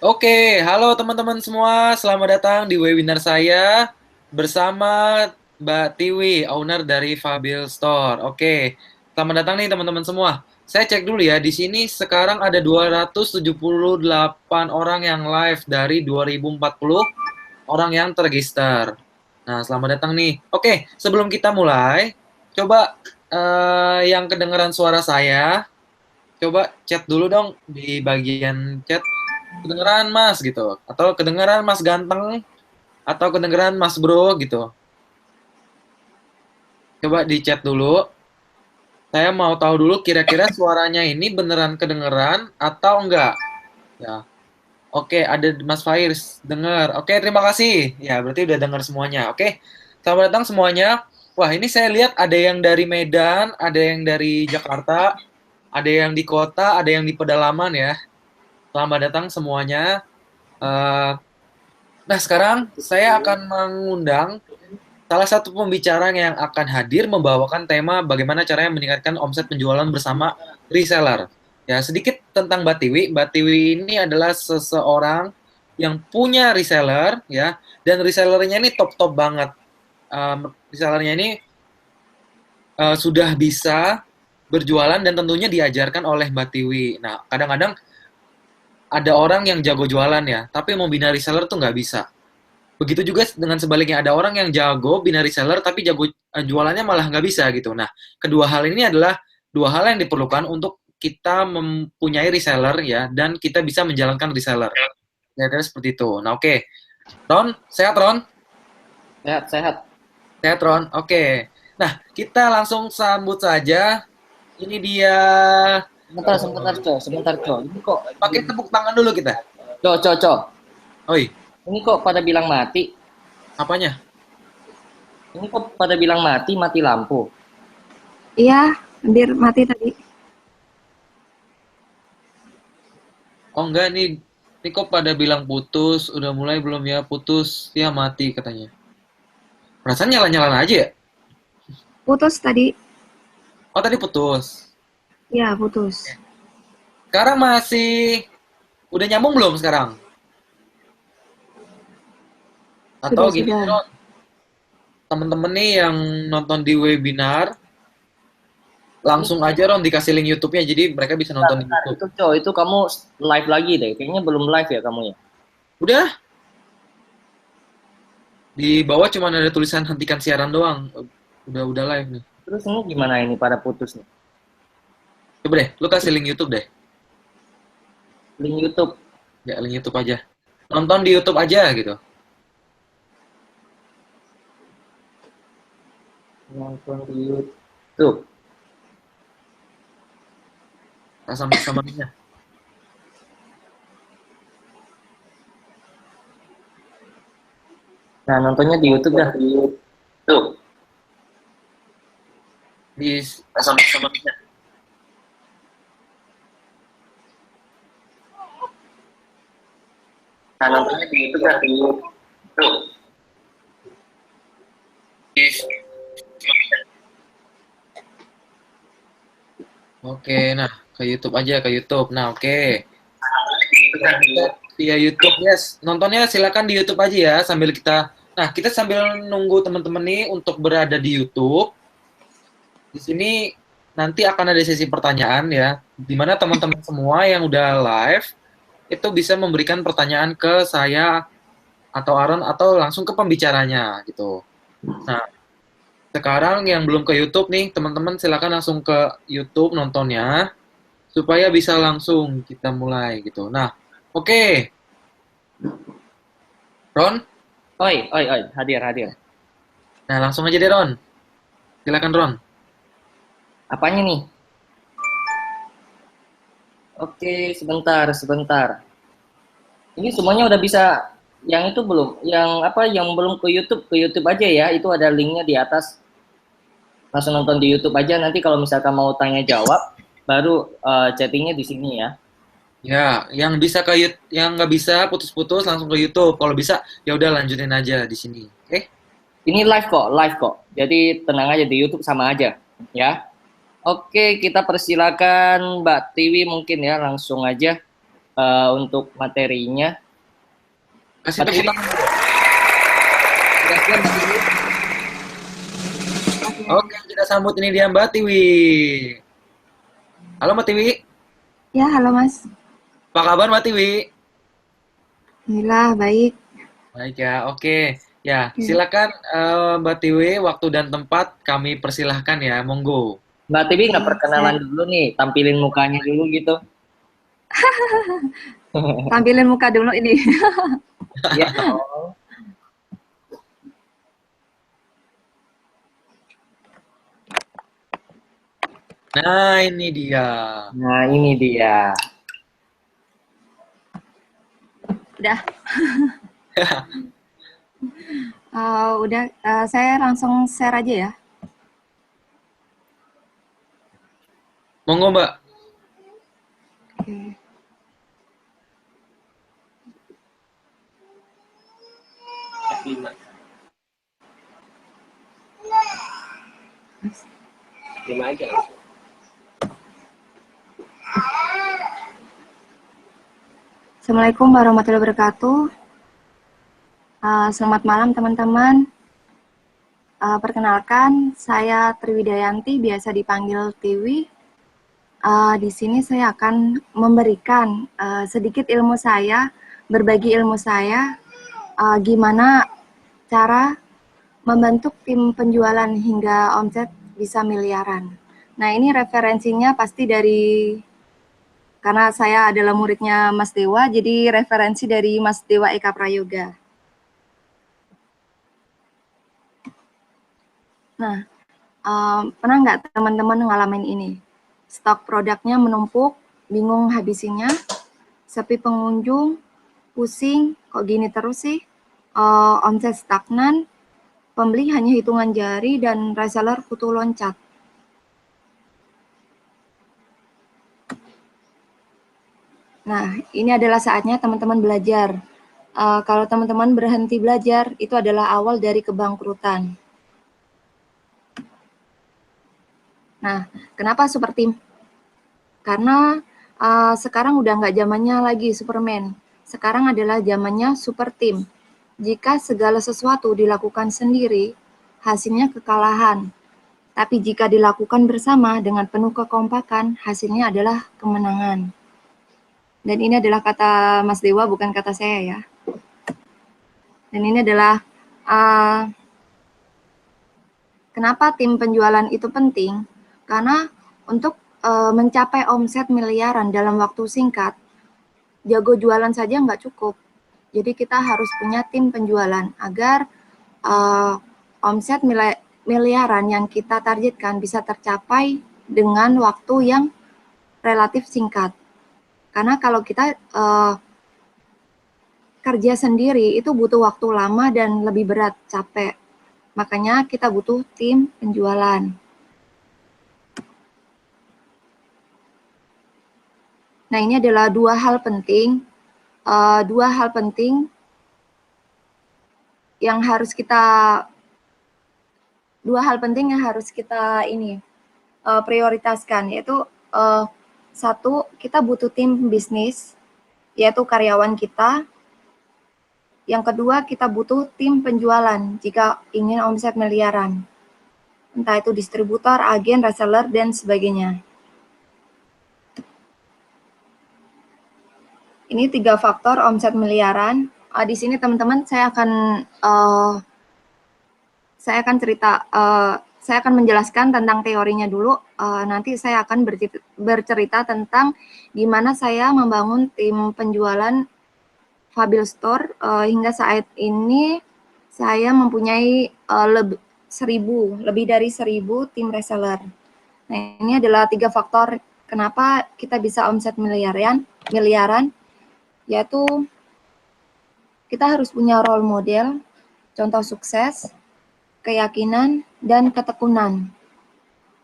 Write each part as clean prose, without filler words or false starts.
Oke, halo teman-teman semua. Selamat datang di webinar saya bersama Mbak Tiwi, owner dari Fabil Store. Oke, selamat datang nih teman-teman semua. Saya cek dulu ya, di sini sekarang ada 278 orang yang live dari 2040 orang yang terregister. Nah, selamat datang nih. Oke, sebelum kita mulai, coba yang kedengeran suara saya, coba chat dulu dong di bagian chat. Kedengeran mas gitu, atau kedengeran mas ganteng, atau kedengeran mas bro gitu. Coba di chat dulu. Saya mau tahu dulu kira-kira suaranya ini beneran kedengeran atau enggak. Ya. Oke, ada Mas Fairs dengar. Oke, terima kasih. Ya, berarti udah dengar semuanya. Oke. Selamat datang semuanya. Wah, ini saya lihat ada yang dari Medan, ada yang dari Jakarta, ada yang di kota, ada yang di pedalaman ya. Selamat datang semuanya. Eh, Nah, sekarang saya akan mengundang salah satu pembicara yang akan hadir membawakan tema bagaimana caranya meningkatkan omset penjualan bersama reseller. Ya, sedikit tentang Mbak Tiwi. Mbak Tiwi ini adalah seseorang yang punya reseller, ya, dan resellernya ini top-top banget. Resellernya ini sudah bisa berjualan dan tentunya diajarkan oleh Mbak Tiwi. Nah, kadang-kadang ada orang yang jago jualan ya, tapi mau bina reseller tuh nggak bisa. Begitu juga dengan sebaliknya, ada orang yang jago binary seller tapi jago jualannya malah nggak bisa gitu. Nah, kedua hal ini adalah dua hal yang diperlukan untuk kita mempunyai reseller ya, dan kita bisa menjalankan reseller. Ya, seperti itu. Nah, oke. Ron, sehat Ron? Sehat, sehat. Sehat Ron. Oke. Nah, kita langsung sambut saja. Ini dia. Sebentar, sebentar, Co. Sebentar, Co. Ini kok, Pakai tepuk tangan dulu kita. Co, Co, Co. Oi, Ini kok pada bilang mati? apanya? Ini kok pada bilang mati, mati lampu. Iya, hampir mati tadi. Oh enggak nih, ini kok pada bilang putus, udah mulai belum ya putus, ya mati katanya. Perasaan nyala-nyalan aja ya? Putus tadi. Oh tadi putus. Iya, putus. Sekarang masih, udah nyambung belum sekarang? Atau gini Sudah. Ron, temen-temen nih yang nonton di webinar, langsung aja Ron dikasih link YouTube-nya, jadi mereka bisa Bentar, nonton di bentar. YouTube. Itu, Co. Itu kamu live lagi deh. Kayaknya belum live ya kamu ya. Udah, di bawah cuma ada tulisan hentikan siaran doang. Udah live nih. Terus ini gimana ini pada putus nih? Coba deh, lu kasih link YouTube deh. Link YouTube. Ya, link YouTube aja. Nonton di YouTube aja gitu. Nonton di YouTube. Nah, sama linknya. Nah, nontonnya di YouTube dah. Di YouTube. Di sama linknya. Nah, nontonnya di YouTube dah. Di YouTube. Oke, nah ke YouTube aja ke YouTube. Nah, oke. Di YouTube dah. Di YouTube. Via YouTube, yes. Nontonnya silakan di YouTube aja ya sambil kita. Nah, kita sambil nunggu teman-teman nih untuk berada di YouTube. Di sini nanti akan ada sesi pertanyaan ya, di mana teman-teman semua yang udah live itu bisa memberikan pertanyaan ke saya atau Aaron atau langsung ke pembicaranya gitu. Nah, sekarang yang belum ke YouTube nih, teman-teman silakan langsung ke YouTube nontonnya supaya bisa langsung kita mulai gitu. Nah, oke. Ron, Oi, oi, oi. Hadir, hadir. nah langsung aja deh Ron. Silakan Ron. Apanya nih? Oke, sebentar, sebentar. Ini semuanya udah bisa. Yang itu belum. Yang apa? Yang belum ke YouTube aja ya. Itu ada linknya di atas. Langsung nonton di YouTube aja. Nanti kalau misalkan mau tanya jawab, baru chattingnya di sini ya. Ya, yang bisa ke YouTube, yang nggak bisa putus-putus langsung ke YouTube. Kalau bisa, ya udah lanjutin aja di sini. Oke? Ini live kok, live kok. Jadi tenang aja di YouTube sama aja, ya. Oke, kita persilakan Mbak Tiwi mungkin ya langsung aja. untuk materinya. Kasih Mbak tepuk Tiwi, tangan. sudah siap Mbak Tiwi? Oke, kita sambut ini dia Mbak Tiwi. Halo Mbak Tiwi, Ya, halo Mas. apa kabar Mbak Tiwi? Alhamdulillah, baik. Baik ya, oke. Ya, Oke. silakan Mbak Tiwi, waktu dan tempat kami persilahkan ya, monggo. Mbak Tiwi nggak Oke, perkenalan dulu nih, tampilin mukanya dulu gitu. tampilin muka dulu ini. Iya dong. Nah, ini dia. Nah, ini dia. Udah. Udah, saya langsung share aja ya. Monggo Mbak. Oke. Lima aja. Assalamualaikum warahmatullahi wabarakatuh. Selamat malam teman-teman. Perkenalkan, saya Triwidayanti, biasa dipanggil Tiwi. Di sini saya akan memberikan sedikit ilmu saya, berbagi ilmu saya, gimana cara membentuk tim penjualan hingga omset bisa miliaran. Nah, ini referensinya pasti karena saya adalah muridnya Mas Dewa, jadi referensi dari Mas Dewa Eka Prayoga. Nah, pernah nggak teman-teman ngalamin ini? Stok produknya menumpuk, bingung habisinya, sepi pengunjung, pusing, kok gini terus sih? Omset stagnan, pembeli hanya hitungan jari, dan reseller kutu loncat. Nah, ini adalah saatnya teman-teman belajar. Kalau teman-teman berhenti belajar, itu adalah awal dari kebangkrutan. Nah, kenapa super team? Karena sekarang udah nggak zamannya lagi Superman. Sekarang adalah zamannya super team. Jika segala sesuatu dilakukan sendiri, hasilnya kekalahan. Tapi jika dilakukan bersama dengan penuh kekompakan, hasilnya adalah kemenangan. Dan ini adalah kata Mas Dewa, bukan kata saya ya. Dan ini adalah kenapa tim penjualan itu penting? Karena untuk mencapai omset miliaran dalam waktu singkat, jago jualan saja nggak cukup. Jadi kita harus punya tim penjualan agar omset miliaran yang kita targetkan bisa tercapai dengan waktu yang relatif singkat. Karena kalau kita kerja sendiri itu butuh waktu lama dan lebih berat, capek. Makanya kita butuh tim penjualan. Nah, ini adalah dua hal penting yang harus kita prioritaskan, yaitu satu, kita butuh tim bisnis, yaitu karyawan kita. Yang kedua, kita butuh tim penjualan jika ingin omset miliaran. Entah itu distributor, agen, reseller, dan sebagainya. Ini 3 faktor omset miliaran. Di sini teman-teman saya akan menjelaskan tentang teorinya dulu. Nanti saya akan bercerita tentang gimana saya membangun tim penjualan Fabil Store. Hingga saat ini saya mempunyai lebih dari 1.000 tim reseller. Nah, ini adalah 3 faktor kenapa kita bisa omset miliaran, yaitu kita harus punya role model, contoh sukses, keyakinan, dan ketekunan.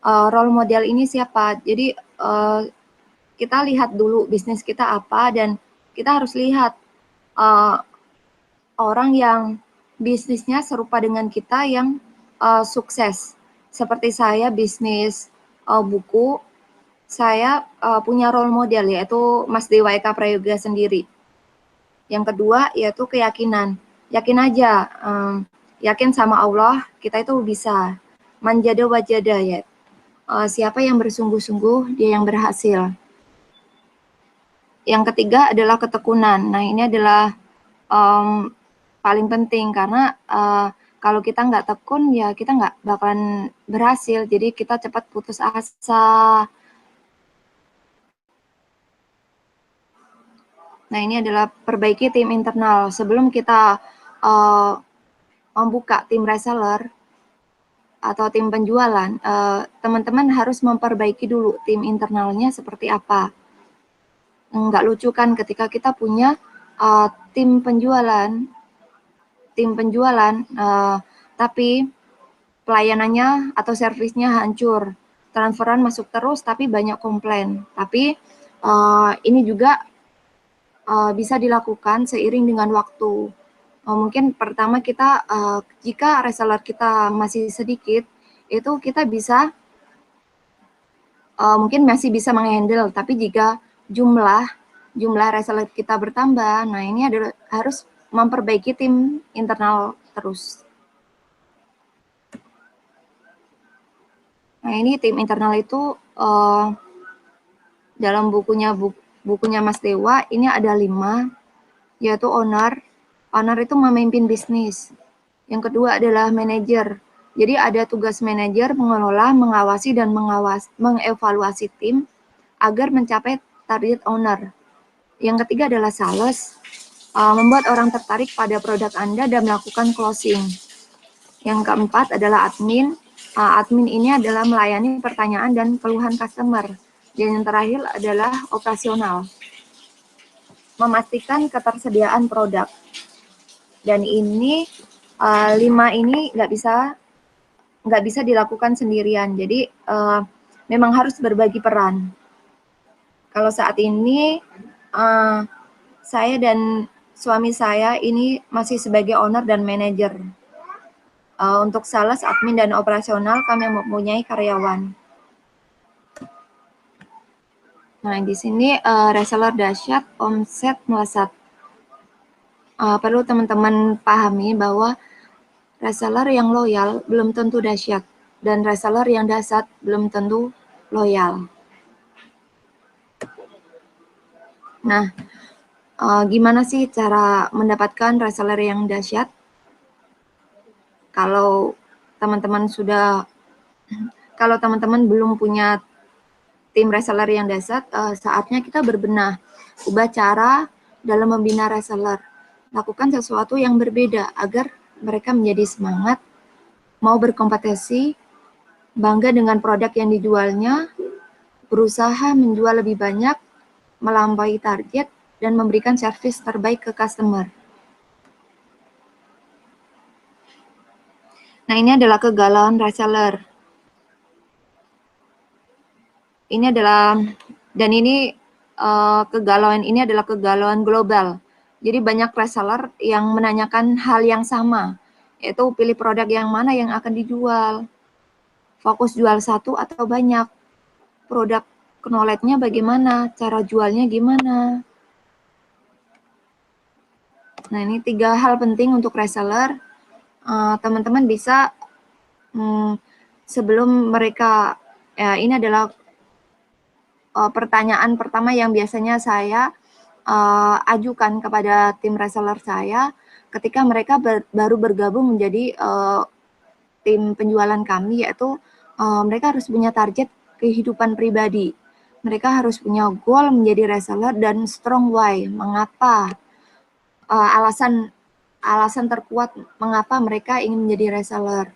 Role model ini siapa? Jadi kita lihat dulu bisnis kita apa, dan kita harus lihat orang yang bisnisnya serupa dengan kita yang sukses. Seperti saya bisnis buku, saya punya role model, yaitu Mas Dewa Eka Prayoga sendiri. Yang kedua yaitu keyakinan. Yakin aja, yakin sama Allah, kita itu bisa. Manjada wajada ya. Siapa yang bersungguh-sungguh, dia yang berhasil. Yang ketiga adalah ketekunan. Nah, ini adalah paling penting karena kalau kita nggak tekun, ya kita nggak bakalan berhasil. Jadi kita cepat putus asa. Nah, ini adalah perbaiki tim internal. Sebelum kita membuka tim reseller atau tim penjualan, teman-teman harus memperbaiki dulu tim internalnya seperti apa. Nggak lucu kan ketika kita punya tim penjualan, tapi pelayanannya atau servisnya hancur, transferan masuk terus tapi banyak komplain. Tapi ini juga bisa dilakukan seiring dengan waktu. Mungkin pertama kita, jika reseller kita masih sedikit, itu kita bisa, mungkin masih bisa menghandle, tapi jika jumlah reseller kita bertambah, nah ini adalah harus memperbaiki tim internal terus. Nah ini tim internal itu dalam bukunya Mas Dewa ini ada 5, yaitu owner. Owner itu memimpin bisnis. Yang kedua adalah manajer. Jadi ada tugas manajer mengelola, mengawasi, dan mengevaluasi tim agar mencapai target owner. Yang ketiga adalah sales, membuat orang tertarik pada produk Anda dan melakukan closing. Yang keempat adalah admin. Admin ini adalah melayani pertanyaan dan keluhan customer. Dan yang terakhir adalah operasional, memastikan ketersediaan produk. Dan ini 5 ini nggak bisa dilakukan sendirian. Jadi memang harus berbagi peran. Kalau saat ini saya dan suami saya ini masih sebagai owner dan manajer. Untuk sales, admin, dan operasional kami mempunyai karyawan. Nah, di sini reseller dahsyat, omset melesat. Perlu teman-teman pahami bahwa reseller yang loyal belum tentu dahsyat, dan reseller yang dahsyat belum tentu loyal. Nah, gimana sih cara mendapatkan reseller yang dahsyat? Kalau teman-teman belum punya tim reseller yang dahsyat, saatnya kita berbenah, ubah cara dalam membina reseller, lakukan sesuatu yang berbeda agar mereka menjadi semangat, mau berkompetisi, bangga dengan produk yang dijualnya, berusaha menjual lebih banyak, melampaui target, dan memberikan servis terbaik ke customer. Nah, ini adalah kegalauan reseller. Ini adalah, dan ini kegalauan ini adalah kegalauan global. Jadi banyak reseller yang menanyakan hal yang sama, yaitu pilih produk yang mana yang akan dijual. Fokus jual satu atau banyak. Produk knowledge-nya bagaimana, cara jualnya gimana. Nah, ini 3 hal penting untuk reseller. Teman-teman bisa sebelum mereka, ini adalah pertanyaan pertama yang biasanya saya ajukan kepada tim reseller saya ketika mereka baru bergabung menjadi tim penjualan kami, yaitu mereka harus punya target kehidupan pribadi. Mereka harus punya goal menjadi reseller dan strong why, mengapa, alasan terkuat mengapa mereka ingin menjadi reseller.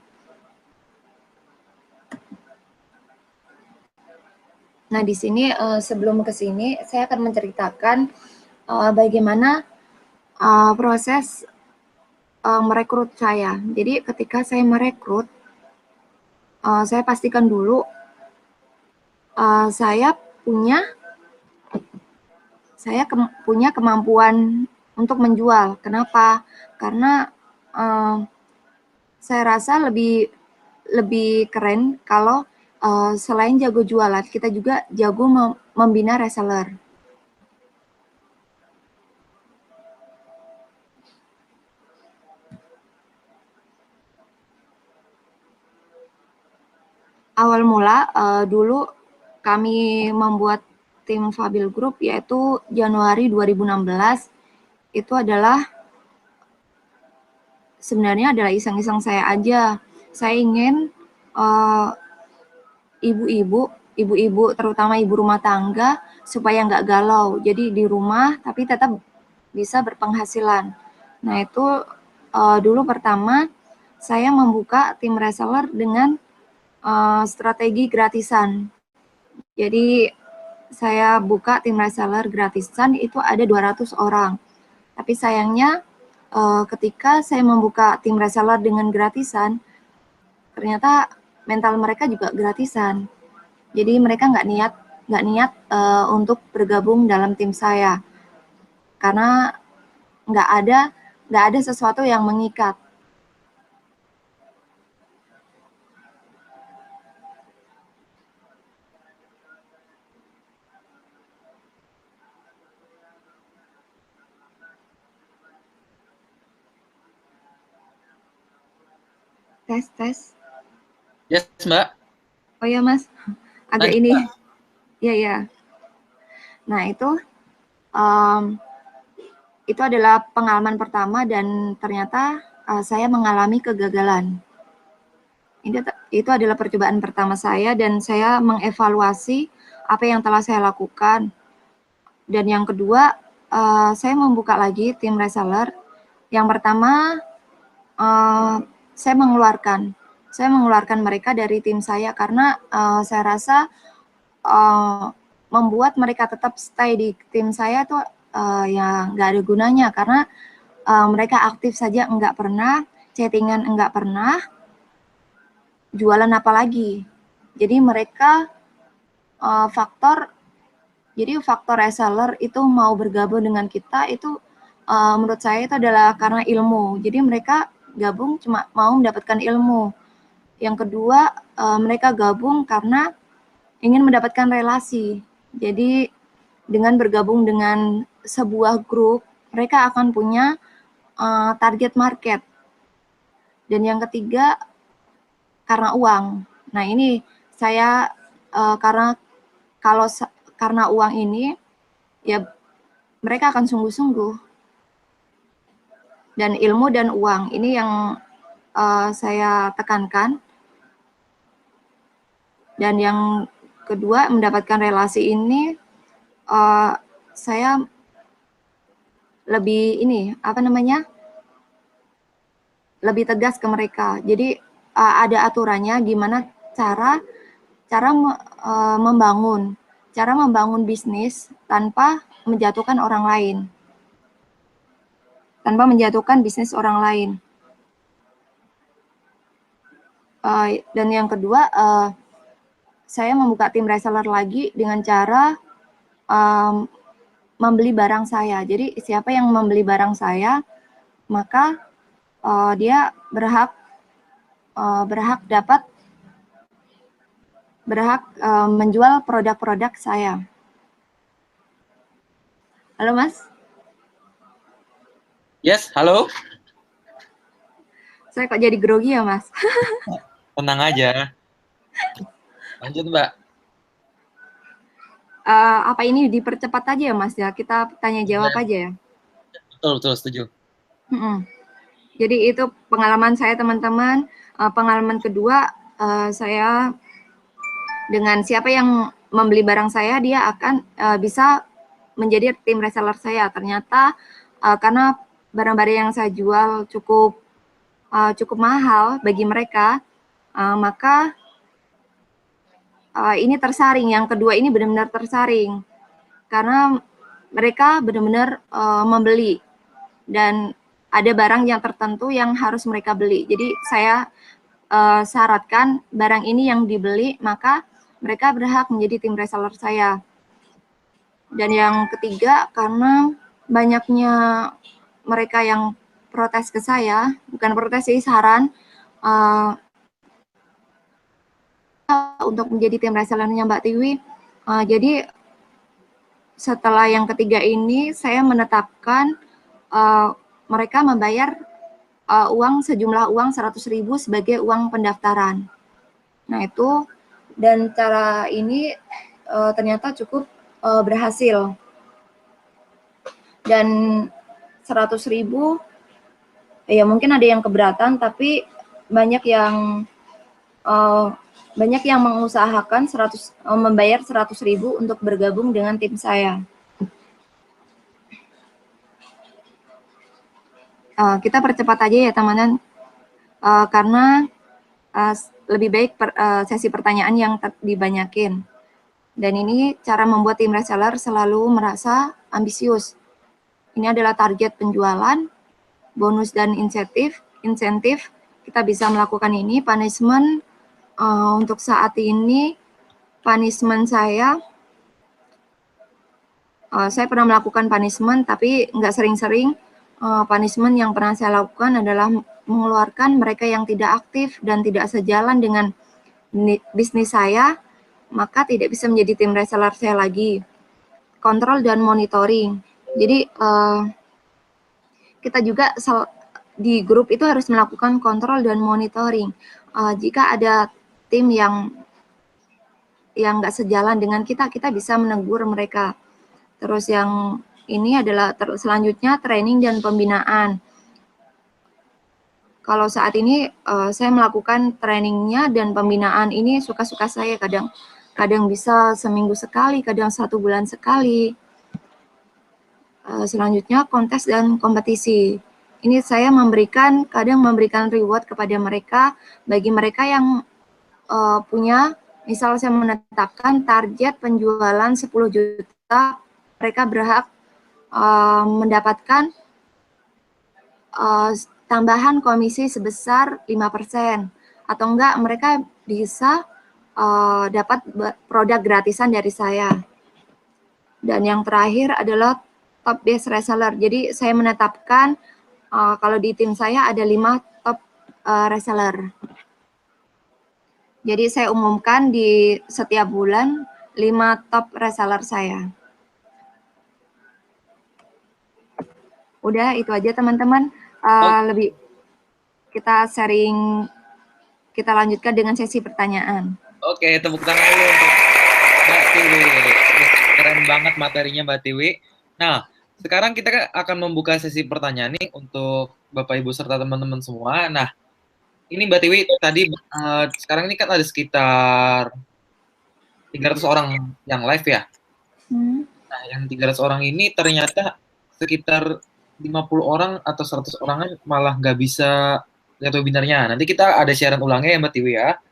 Nah, di sini sebelum ke sini saya akan menceritakan bagaimana proses merekrut saya. Jadi ketika saya merekrut, saya pastikan dulu saya punya kemampuan untuk menjual. Kenapa? Karena saya rasa lebih keren kalau selain jago jualan, kita juga jago membina reseller. Awal mula dulu kami membuat tim Fabil Group yaitu Januari 2016. Itu adalah sebenarnya adalah iseng-iseng saya aja. Saya ingin ibu-ibu terutama ibu rumah tangga supaya nggak galau. Jadi di rumah tapi tetap bisa berpenghasilan. Nah itu dulu pertama saya membuka tim reseller dengan strategi gratisan. Jadi saya buka tim reseller gratisan itu ada 200 orang. Tapi sayangnya ketika saya membuka tim reseller dengan gratisan, ternyata mental mereka juga gratisan. Jadi mereka nggak niat untuk bergabung dalam tim saya karena nggak ada sesuatu yang mengikat. Tes. Yes, Mbak. Oh ya, Mas. Agak ini. Ya. Nah, itu adalah pengalaman pertama dan ternyata saya mengalami kegagalan. Itu adalah percobaan pertama saya dan saya mengevaluasi apa yang telah saya lakukan. Dan yang kedua, saya membuka lagi tim reseller. Yang pertama, saya mengeluarkan mereka dari tim saya karena saya rasa membuat mereka tetap stay di tim saya tuh ya nggak ada gunanya karena mereka aktif saja enggak pernah, chattingan enggak pernah, jualan apa lagi. Jadi mereka faktor reseller itu mau bergabung dengan kita itu menurut saya itu adalah karena ilmu. Jadi mereka gabung cuma mau mendapatkan ilmu. Yang kedua, mereka gabung karena ingin mendapatkan relasi. Jadi dengan bergabung dengan sebuah grup, mereka akan punya target market. Dan yang ketiga, karena uang. Nah ini saya karena uang ini, ya mereka akan sungguh-sungguh. Dan ilmu dan uang, ini yang saya tekankan. Dan yang kedua, mendapatkan relasi ini, saya lebih lebih tegas ke mereka. Jadi ada aturannya gimana cara membangun bisnis tanpa menjatuhkan orang lain. Tanpa menjatuhkan bisnis orang lain. Dan yang kedua, saya membuka tim reseller lagi dengan cara membeli barang saya. Jadi siapa yang membeli barang saya, maka dia berhak menjual produk-produk saya. Halo Mas? Yes, halo. Saya kok jadi grogi ya Mas? Tenang aja. Lanjut Mbak. Apa ini dipercepat aja ya Mas ya? Kita tanya jawab aja ya? Betul, setuju. Jadi itu pengalaman saya teman-teman. Pengalaman kedua, saya dengan siapa yang membeli barang saya, dia akan bisa menjadi tim reseller saya. Ternyata karena barang-barang yang saya jual cukup mahal bagi mereka, maka ini tersaring. Yang kedua ini benar-benar tersaring karena mereka benar-benar membeli dan ada barang yang tertentu yang harus mereka beli. Jadi saya syaratkan barang ini yang dibeli, maka mereka berhak menjadi tim reseller saya. Dan yang ketiga, karena banyaknya mereka yang protes ke saya, bukan protes sih, saran, untuk menjadi tim resellernya Mbak Tiwi. Jadi setelah yang ketiga ini saya menetapkan mereka membayar sejumlah uang 100.000 sebagai uang pendaftaran. Nah itu, dan cara ini ternyata cukup berhasil. Dan 100.000 ya mungkin ada yang keberatan, tapi banyak yang mengusahakan membayar 100.000 untuk bergabung dengan tim saya. Kita percepat aja ya teman-teman, karena lebih baik sesi pertanyaan yang dibanyakin. Dan ini cara membuat tim reseller selalu merasa ambisius. Ini adalah target penjualan, bonus dan insentif. Kita bisa melakukan ini. Punishment untuk saat ini, punishment saya pernah melakukan punishment, tapi nggak sering-sering. Punishment yang pernah saya lakukan adalah mengeluarkan mereka yang tidak aktif dan tidak sejalan dengan bisnis saya, maka tidak bisa menjadi tim reseller saya lagi. Kontrol dan monitoring. Jadi kita juga di grup itu harus melakukan kontrol dan monitoring. Jika ada tim yang nggak sejalan dengan kita bisa menegur mereka. Terus yang ini adalah selanjutnya training dan pembinaan. Kalau saat ini saya melakukan trainingnya dan pembinaan ini suka-suka saya, kadang bisa seminggu sekali, kadang 1 bulan sekali. Selanjutnya kontes dan kompetisi. Ini saya kadang memberikan reward kepada mereka, bagi mereka yang punya, misal saya menetapkan target penjualan 10 juta, mereka berhak mendapatkan tambahan komisi sebesar 5%, atau enggak mereka bisa dapat produk gratisan dari saya. Dan yang terakhir adalah top base reseller. Jadi saya menetapkan kalau di tim saya ada 5 top reseller. Jadi saya umumkan di setiap bulan 5 top reseller saya. Udah itu aja teman-teman. Lebih kita sharing, kita lanjutkan dengan sesi pertanyaan. Oke, tepuk tangan dulu untuk Mbak Tiwi. Keren banget materinya Mbak Tiwi. Nah, sekarang kita akan membuka sesi pertanyaan nih untuk Bapak Ibu serta teman-teman semua. Nah, ini Mbak Tiwi tadi sekarang ini kan ada sekitar 300 orang yang live ya. Nah, yang 300 orang ini ternyata sekitar 50 orang atau 100 orang malah nggak bisa lihat webinarnya. Nanti kita ada siaran ulangnya ya Mbak Tiwi ya,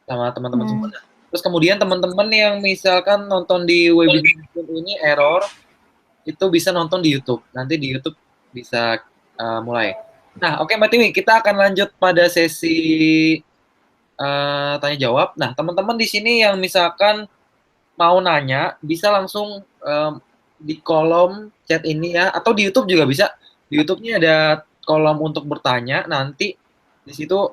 sama teman-teman semua. Terus kemudian teman-teman yang misalkan nonton di webinar ini error, itu bisa nonton di YouTube. Nanti di YouTube bisa mulai. Nah, oke Mbak Tiwi, kita akan lanjut pada sesi tanya jawab. Nah, teman-teman di sini yang misalkan mau nanya, bisa langsung di kolom chat ini ya, atau di YouTube juga bisa. Di YouTube-nya ada kolom untuk bertanya. Nanti di situ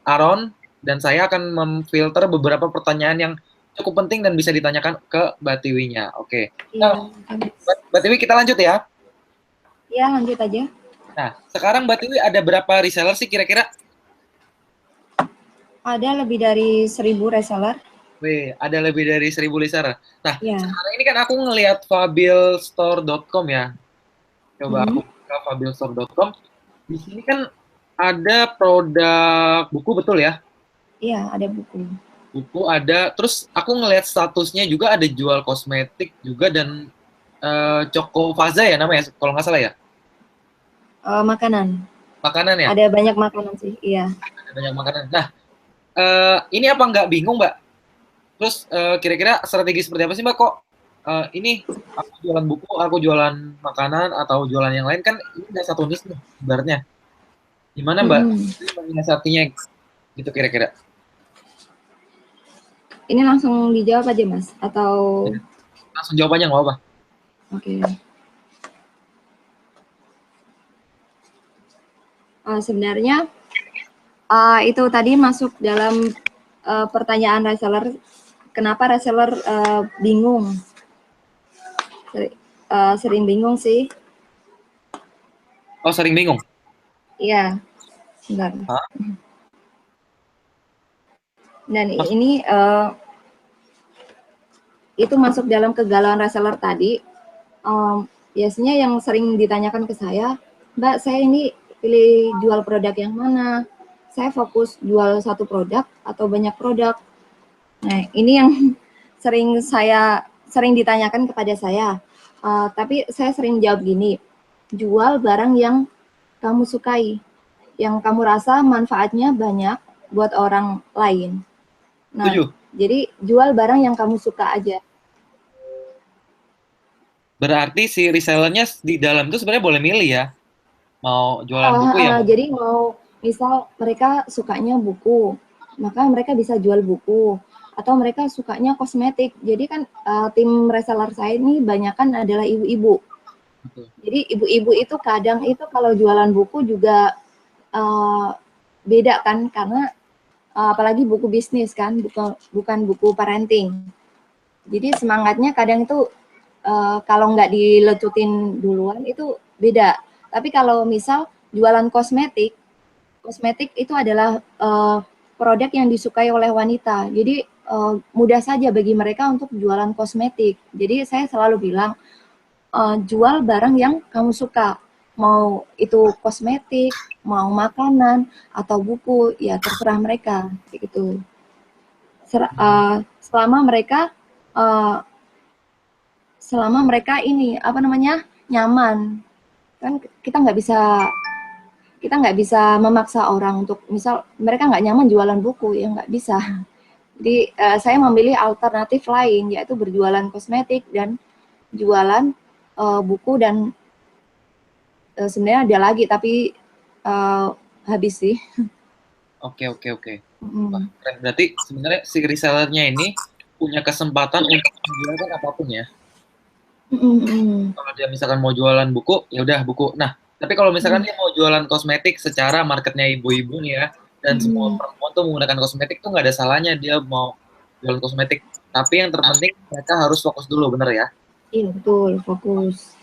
Aaron dan saya akan memfilter beberapa pertanyaan yang cukup penting dan bisa ditanyakan ke Mbak Tiwi-nya. Oke. Nah, Mbak Tiwi kita lanjut ya. Iya, lanjut aja. Nah, sekarang Mbak Tiwi ada berapa reseller sih kira-kira? Ada lebih dari 1.000 reseller. Wih, ada lebih dari 1.000 reseller. Nah, sekarang ini kan aku ngelihat fabilstore.com ya. Coba aku buka fabilstore.com. Di sini kan ada produk buku, betul ya? Iya, ada buku. Buku ada, terus aku ngelihat statusnya juga ada jual kosmetik juga dan Choco Faza ya namanya, kalau nggak salah ya? Makanan. Makanan ya? Ada banyak makanan sih, iya. Ada banyak makanan. Nah, ini apa nggak bingung Mbak? Terus kira-kira strategi seperti apa sih Mbak kok ini aku jualan buku, aku jualan makanan atau jualan yang lain, kan ini udah satu niche nih ibaratnya. Gimana Mbak menyiasatinya gitu kira-kira? Ini langsung dijawab aja Mas atau langsung jawab aja nggak apa-apa. Oke. Sebenarnya itu tadi masuk dalam pertanyaan reseller, kenapa reseller bingung? Sering bingung sih. Oh, sering bingung? Iya, bentar. Hah? Dan ini itu masuk dalam kegalauan reseller tadi. Biasanya yang sering ditanyakan ke saya, Mbak, saya ini pilih jual produk yang mana? Saya fokus jual satu produk atau banyak produk? Nah, ini yang sering ditanyakan kepada saya. Tapi saya sering jawab gini, jual barang yang kamu sukai, yang kamu rasa manfaatnya banyak buat orang lain. Nah, Setuju. jadi jual barang yang kamu suka aja. Berarti si resellernya di dalam itu sebenarnya boleh milih ya. Mau jualan buku ya. Jadi mau misal mereka sukanya buku, maka mereka bisa jual buku. Atau mereka sukanya kosmetik. Jadi kan tim reseller saya ini banyakan adalah ibu-ibu. Jadi ibu-ibu itu kadang itu kalau jualan buku juga beda kan, karena apalagi buku bisnis kan, bukan buku parenting. Jadi semangatnya kadang itu kalau nggak dilecutin duluan itu beda. Tapi kalau misal jualan kosmetik itu adalah produk yang disukai oleh wanita. Jadi mudah saja bagi mereka untuk jualan kosmetik. Jadi saya selalu bilang jual barang yang kamu suka. Mau itu kosmetik, mau makanan atau buku, ya terserah mereka gitu. Selama mereka ini apa namanya nyaman, kan kita nggak bisa memaksa orang untuk misal mereka nggak nyaman jualan buku, ya nggak bisa. Jadi saya memilih alternatif lain, yaitu berjualan kosmetik dan jualan buku, dan sebenarnya ada lagi tapi habis sih. Oke. Wah, keren. Berarti sebenarnya si resellernya ini punya kesempatan untuk menjualkan apapun ya. Kalau dia misalkan mau jualan buku, ya udah buku. Nah, tapi kalau misalkan dia mau jualan kosmetik secara marketnya ibu-ibu nih ya, dan semua perempuan tuh menggunakan kosmetik tuh nggak ada salahnya dia mau jualan kosmetik. Tapi yang terpenting mereka harus fokus dulu, bener ya? Iya betul, fokus.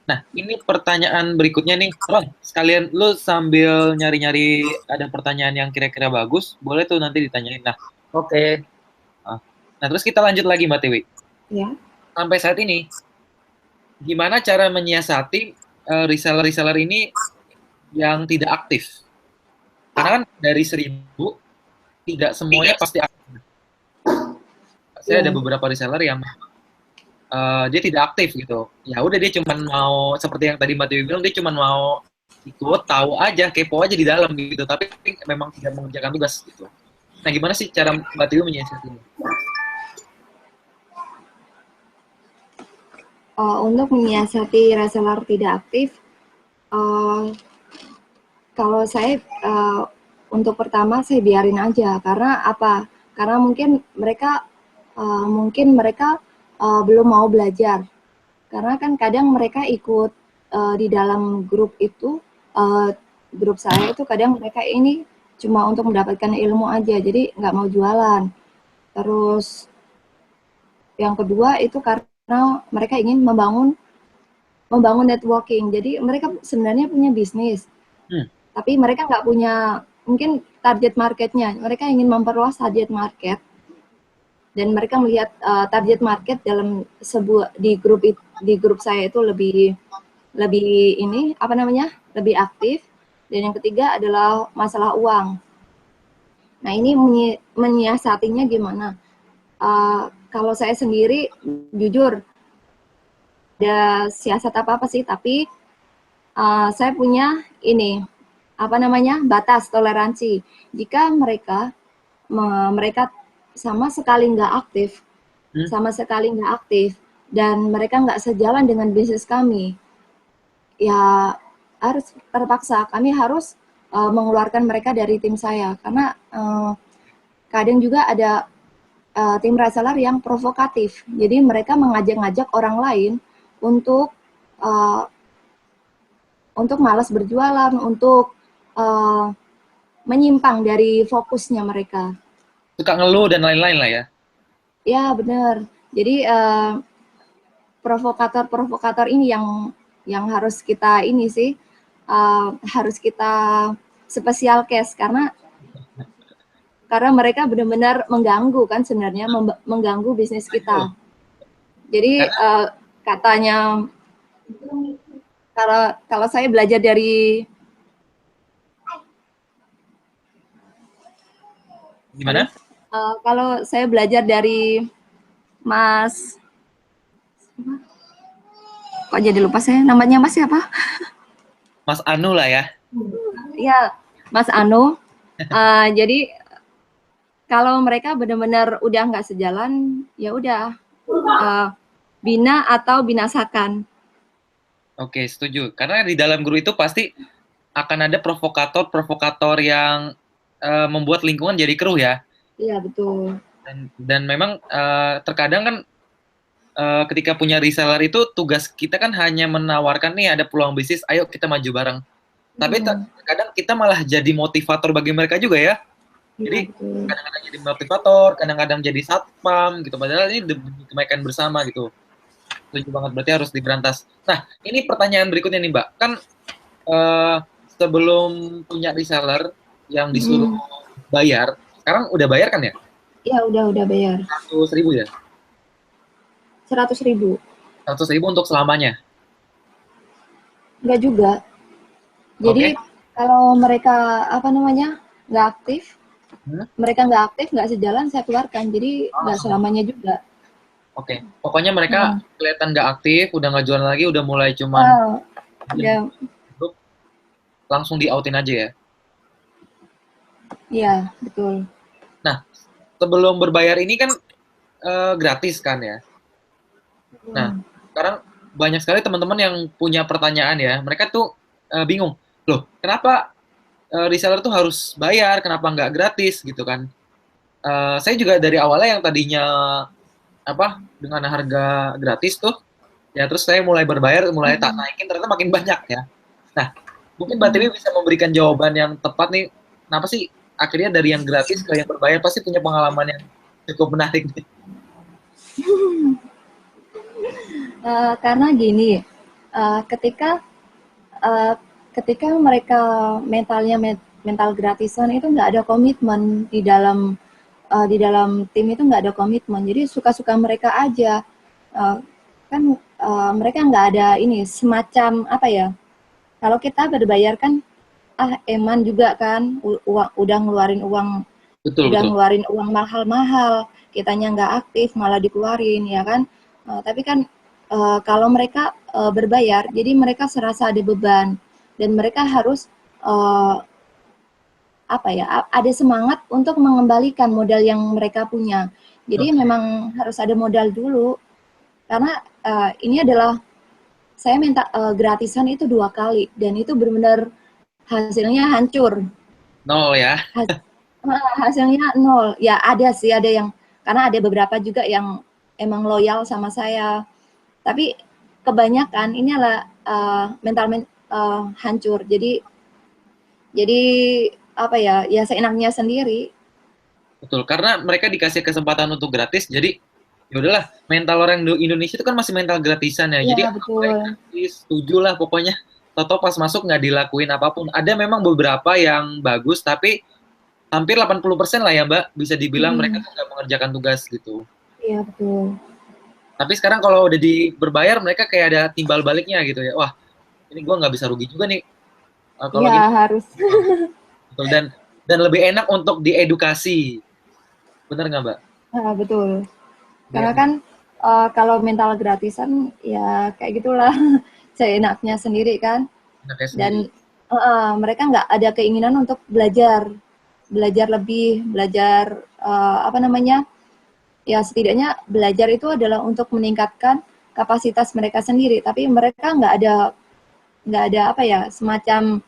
Nah, ini pertanyaan berikutnya nih, Ron. Sekalian lu sambil nyari-nyari ada pertanyaan yang kira-kira bagus, boleh tuh nanti ditanyain. Nah, Oke. nah terus kita lanjut lagi, Mbak Tiwi. Ya. Sampai saat ini, gimana cara menyiasati reseller-reseller ini yang tidak aktif? Karena kan dari 1.000, tidak semuanya pasti aktif. Saya ada beberapa reseller yang dia tidak aktif gitu. Ya udah dia cuma mau seperti yang tadi Mbak Tiwi bilang, dia cuma mau ikut, tahu aja, kepo aja di dalam gitu. Tapi memang tidak mengerjakan tugas gitu. Nah, gimana sih cara Mbak Tiwi menyiasatinya? Untuk menyiasati reseller tidak aktif, kalau saya untuk pertama saya biarin aja, karena apa? Karena mungkin mereka belum mau belajar, karena kan kadang mereka ikut di dalam grup itu, grup saya itu kadang mereka ini cuma untuk mendapatkan ilmu aja, jadi nggak mau jualan. Terus yang kedua itu karena mereka ingin membangun networking, jadi mereka sebenarnya punya bisnis, tapi mereka nggak punya mungkin target marketnya. Mereka ingin memperluas target market, dan mereka melihat target market dalam di grup saya itu lebih ini apa namanya lebih aktif. Dan yang ketiga adalah masalah uang. Nah, ini menyiasatinya gimana? Kalau saya sendiri jujur ada siasat apa sih, tapi saya punya ini apa namanya batas toleransi. Jika mereka sama sekali nggak aktif dan mereka nggak sejalan dengan bisnis kami, ya harus terpaksa kami harus mengeluarkan mereka dari tim saya, karena kadang juga ada tim reseller yang provokatif, jadi mereka mengajak-ngajak orang lain untuk malas berjualan, untuk menyimpang dari fokusnya mereka. suka ngeluh dan lain-lain lah ya. Ya, benar. Jadi provokator-provokator ini yang harus kita ini sih harus kita special case karena mereka benar-benar mengganggu kan sebenarnya mengganggu bisnis kita. Jadi katanya kalau saya belajar dari gimana? Kalau saya belajar dari Mas, kok jadi lupa saya namanya Mas siapa? Mas Anu lah ya. Ya, Mas Anu. Jadi kalau mereka benar-benar udah nggak sejalan, ya udah bina atau binasakan. Oke, setuju. Karena di dalam guru itu pasti akan ada provokator-provokator yang membuat lingkungan jadi keruh ya. Iya, betul. Dan memang terkadang kan ketika punya reseller itu tugas kita kan hanya menawarkan nih ada peluang bisnis, ayo kita maju bareng. Tapi terkadang kita malah jadi motivator bagi mereka juga ya. Jadi kadang-kadang jadi motivator, kadang-kadang jadi satpam gitu. Padahal ini demi kebaikan bersama gitu. Setuju banget, berarti harus diberantas. Nah, ini pertanyaan berikutnya nih Mbak. Kan sebelum punya reseller yang disuruh bayar, sekarang udah bayar kan ya? Iya, udah bayar. 100.000 ya? 100.000. 100.000 untuk selamanya? Enggak juga. Jadi kalau mereka nggak aktif, nggak sejalan, saya keluarkan. Jadi nggak selamanya juga. Oke. Pokoknya mereka kelihatan nggak aktif, udah nggak jualan lagi, udah mulai cuman langsung di-outin aja ya? Iya, betul. Nah, sebelum berbayar ini kan gratis kan ya? Nah, sekarang banyak sekali teman-teman yang punya pertanyaan ya. Mereka tuh bingung. Loh, kenapa reseller tuh harus bayar? Kenapa nggak gratis gitu kan? Saya juga dari awalnya yang tadinya dengan harga gratis tuh, ya terus saya mulai berbayar, mulai tak naikin, ternyata makin banyak ya. Nah, mungkin Mbak Tiwi bisa memberikan jawaban yang tepat nih. Kenapa sih akhirnya dari yang gratis ke yang berbayar? Pasti punya pengalaman yang cukup menarik nih. Karena gini, ketika mereka mental gratisan itu nggak ada komitmen di dalam tim itu nggak ada komitmen, jadi suka-suka mereka aja. Mereka nggak ada ini semacam kalau kita berbayar kan eman juga kan udah ngeluarin uang ngeluarin uang mahal-mahal, kitanya nggak aktif malah dikeluarin ya kan. Tapi kan kalau mereka berbayar, jadi mereka serasa ada beban dan mereka harus ada semangat untuk mengembalikan modal yang mereka punya. Jadi memang harus ada modal dulu, karena ini adalah saya minta gratisan itu 2 kali dan itu benar-benar hasilnya hancur. Nol ya? Hasilnya nol. Ya ada sih, ada yang karena ada beberapa juga yang emang loyal sama saya. Tapi kebanyakan ini adalah mental hancur. Jadi ya seenaknya sendiri. Betul, karena mereka dikasih kesempatan untuk gratis, jadi ya udahlah, mental orang Indonesia itu kan masih mental gratisan ya. Jadi betul. Setuju lah pokoknya. Toto pas masuk nggak dilakuin apapun. Ada memang beberapa yang bagus, tapi hampir 80% lah ya Mbak, bisa dibilang mereka tuh nggak mengerjakan tugas gitu. Iya, betul. Tapi sekarang kalau udah berbayar, mereka kayak ada timbal baliknya gitu ya. Wah, ini gue nggak bisa rugi juga nih. Kalau gitu, harus. Betul, dan lebih enak untuk diedukasi. Bener nggak Mbak? Betul. Karena kan kalau mental gratisan ya kayak gitulah, seenaknya sendiri kan. Dan mereka nggak ada keinginan untuk belajar lebih, belajar ya setidaknya belajar itu adalah untuk meningkatkan kapasitas mereka sendiri. Tapi mereka nggak ada semacam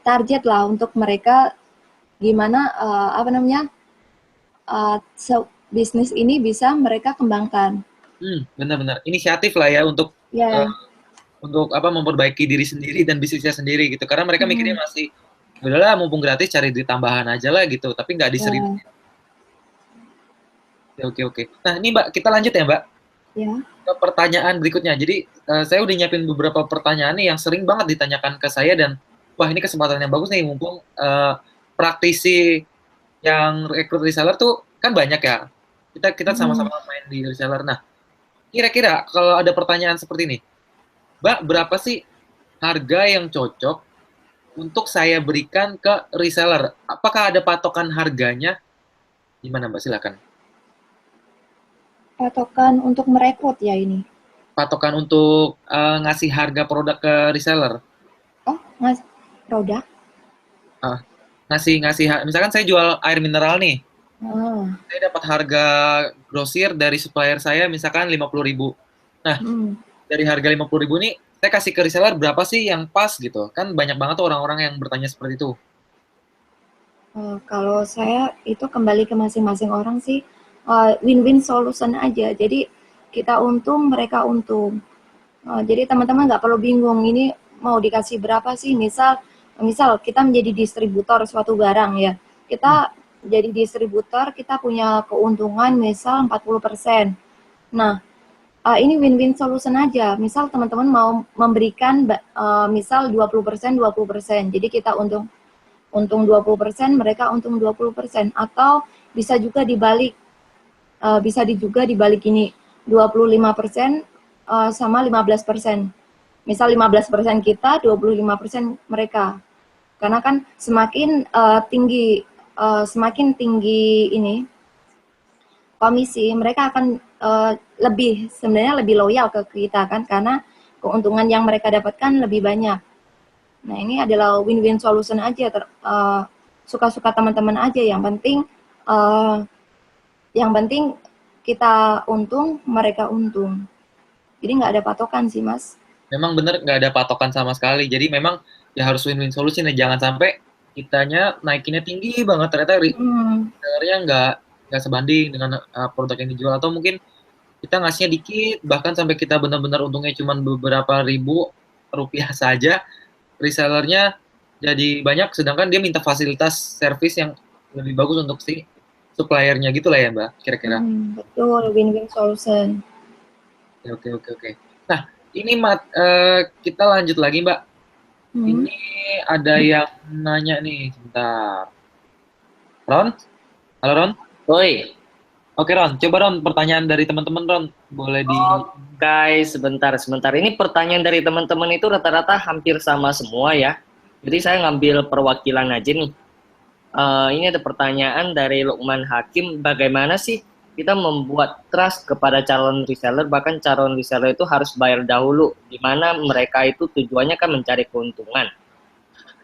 target lah untuk mereka gimana bisnis ini bisa mereka kembangkan. Benar-benar inisiatif lah ya untuk memperbaiki diri sendiri dan bisnisnya sendiri gitu. Karena mereka mikirnya masih udahlah mumpung gratis cari duit tambahan aja lah gitu, tapi nggak diseribu. Ya, Oke, oke. Nah, ini Mbak, kita lanjut ya, Mbak, ya. ke pertanyaan berikutnya. Jadi, saya udah nyiapin beberapa pertanyaan nih yang sering banget ditanyakan ke saya dan wah ini kesempatan yang bagus nih mumpung praktisi yang rekrut reseller tuh kan banyak ya. Kita Hmm. sama-sama main di reseller. Nah, kira-kira kalau ada pertanyaan seperti ini, Mbak, berapa sih harga yang cocok untuk saya berikan ke reseller? Apakah ada patokan harganya? Gimana, Mbak? Silakan. Patokan untuk merekrut ya ini. Patokan untuk ngasih harga produk ke reseller. Oh, Mas, produk. Ah, misalkan saya jual air mineral nih. Oh. Saya dapat harga grosir dari supplier saya misalkan 50.000. Nah, Hmm. dari harga 50.000 nih saya kasih ke reseller berapa sih yang pas gitu. Kan banyak banget tuh orang-orang yang bertanya seperti itu. Kalau saya itu kembali ke masing-masing orang sih, win-win solution aja. Jadi kita untung, mereka untung. Jadi teman-teman nggak perlu bingung ini mau dikasih berapa sih. Misal kita menjadi distributor suatu barang ya. Kita jadi distributor, kita punya keuntungan misal 40%. Nah, ini win-win solution aja. Misal teman-teman mau memberikan misal 20%, 20%. Jadi kita untung 20%, mereka untung 20%. Atau bisa juga dibalik, juga dibalik ini, 25% sama 15%. Misal 15% kita, 25% mereka. Karena kan semakin tinggi ini komisi, mereka akan sebenarnya lebih loyal ke kita kan, karena keuntungan yang mereka dapatkan lebih banyak. Nah, ini adalah win-win solution aja, suka-suka teman-teman aja. Uh, yang penting kita untung, mereka untung. Jadi nggak ada patokan sih, Mas. Memang bener nggak ada patokan sama sekali. Jadi memang ya harus win-win solution ya. Jangan sampai kitanya naikinnya tinggi banget ternyata retailernya nggak sebanding dengan produk yang dijual atau mungkin kita ngasihnya dikit bahkan sampai kita benar-benar untungnya cuma beberapa ribu rupiah saja resellernya jadi banyak sedangkan dia minta fasilitas service yang lebih bagus untuk si suppliernya gitu lah ya Mbak kira-kira. Betul, win-win solution. Oke, oke, oke. Nah, ini kita lanjut lagi, Mbak. Ini ada yang nanya nih, sebentar. Ron? Halo, Ron? Oi, Oke, Ron. Coba, Ron, pertanyaan dari teman-teman, Ron. Boleh di... guys, sebentar. Ini pertanyaan dari teman-teman itu rata-rata hampir sama semua ya. Jadi saya ngambil perwakilan aja nih. Ini ada pertanyaan dari Lukman Hakim. Bagaimana sih kita membuat trust kepada calon reseller? Bahkan calon reseller itu harus bayar dahulu, di mana mereka itu tujuannya kan mencari keuntungan.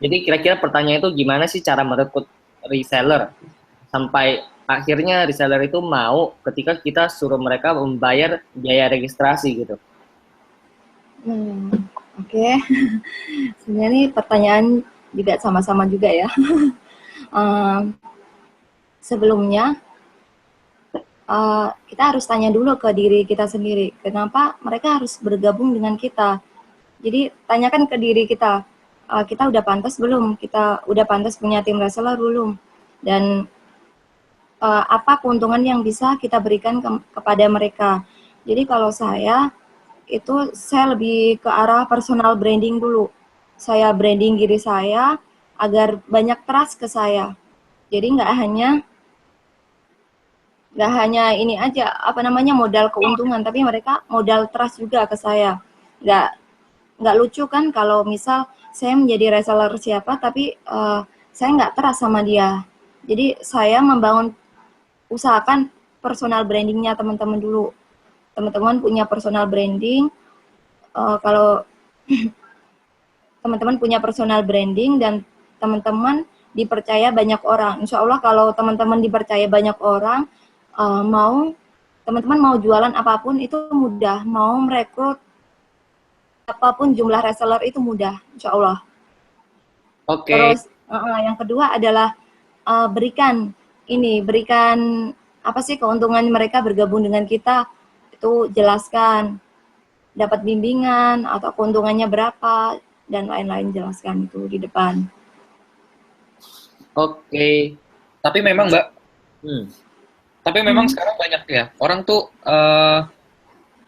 Jadi kira-kira pertanyaan itu gimana sih cara merekrut reseller sampai akhirnya reseller itu mau ketika kita suruh mereka membayar biaya registrasi gitu. Oke. Sebenarnya ini pertanyaan juga sama-sama juga ya. Sebelumnya kita harus tanya dulu ke diri kita sendiri, kenapa mereka harus bergabung dengan kita. Jadi tanyakan ke diri kita, kita udah pantas belum? Kita udah pantas punya tim reseller belum? Dan apa keuntungan yang bisa kita berikan kepada mereka. Jadi kalau saya lebih ke arah personal branding dulu. Saya branding diri saya agar banyak trust ke saya. Jadi nggak hanya ini aja modal keuntungan, tapi mereka modal trust juga ke saya. Nggak lucu kan kalau misal saya menjadi reseller siapa tapi saya nggak trust sama dia. Jadi saya usahakan personal brandingnya teman-teman dulu. Teman-teman punya personal branding, kalau teman-teman punya personal branding dan teman-teman dipercaya banyak orang. Insya Allah kalau teman-teman dipercaya banyak orang, teman-teman mau jualan apapun itu mudah, mau merekrut apapun jumlah reseller itu mudah, insya Allah. Oke. Terus yang kedua adalah berikan apa sih keuntungan mereka bergabung dengan kita, itu jelaskan, dapat bimbingan atau keuntungannya berapa dan lain-lain, jelaskan itu di depan. Oke. Tapi memang Mbak, Hmm. tapi memang sekarang banyak ya orang tuh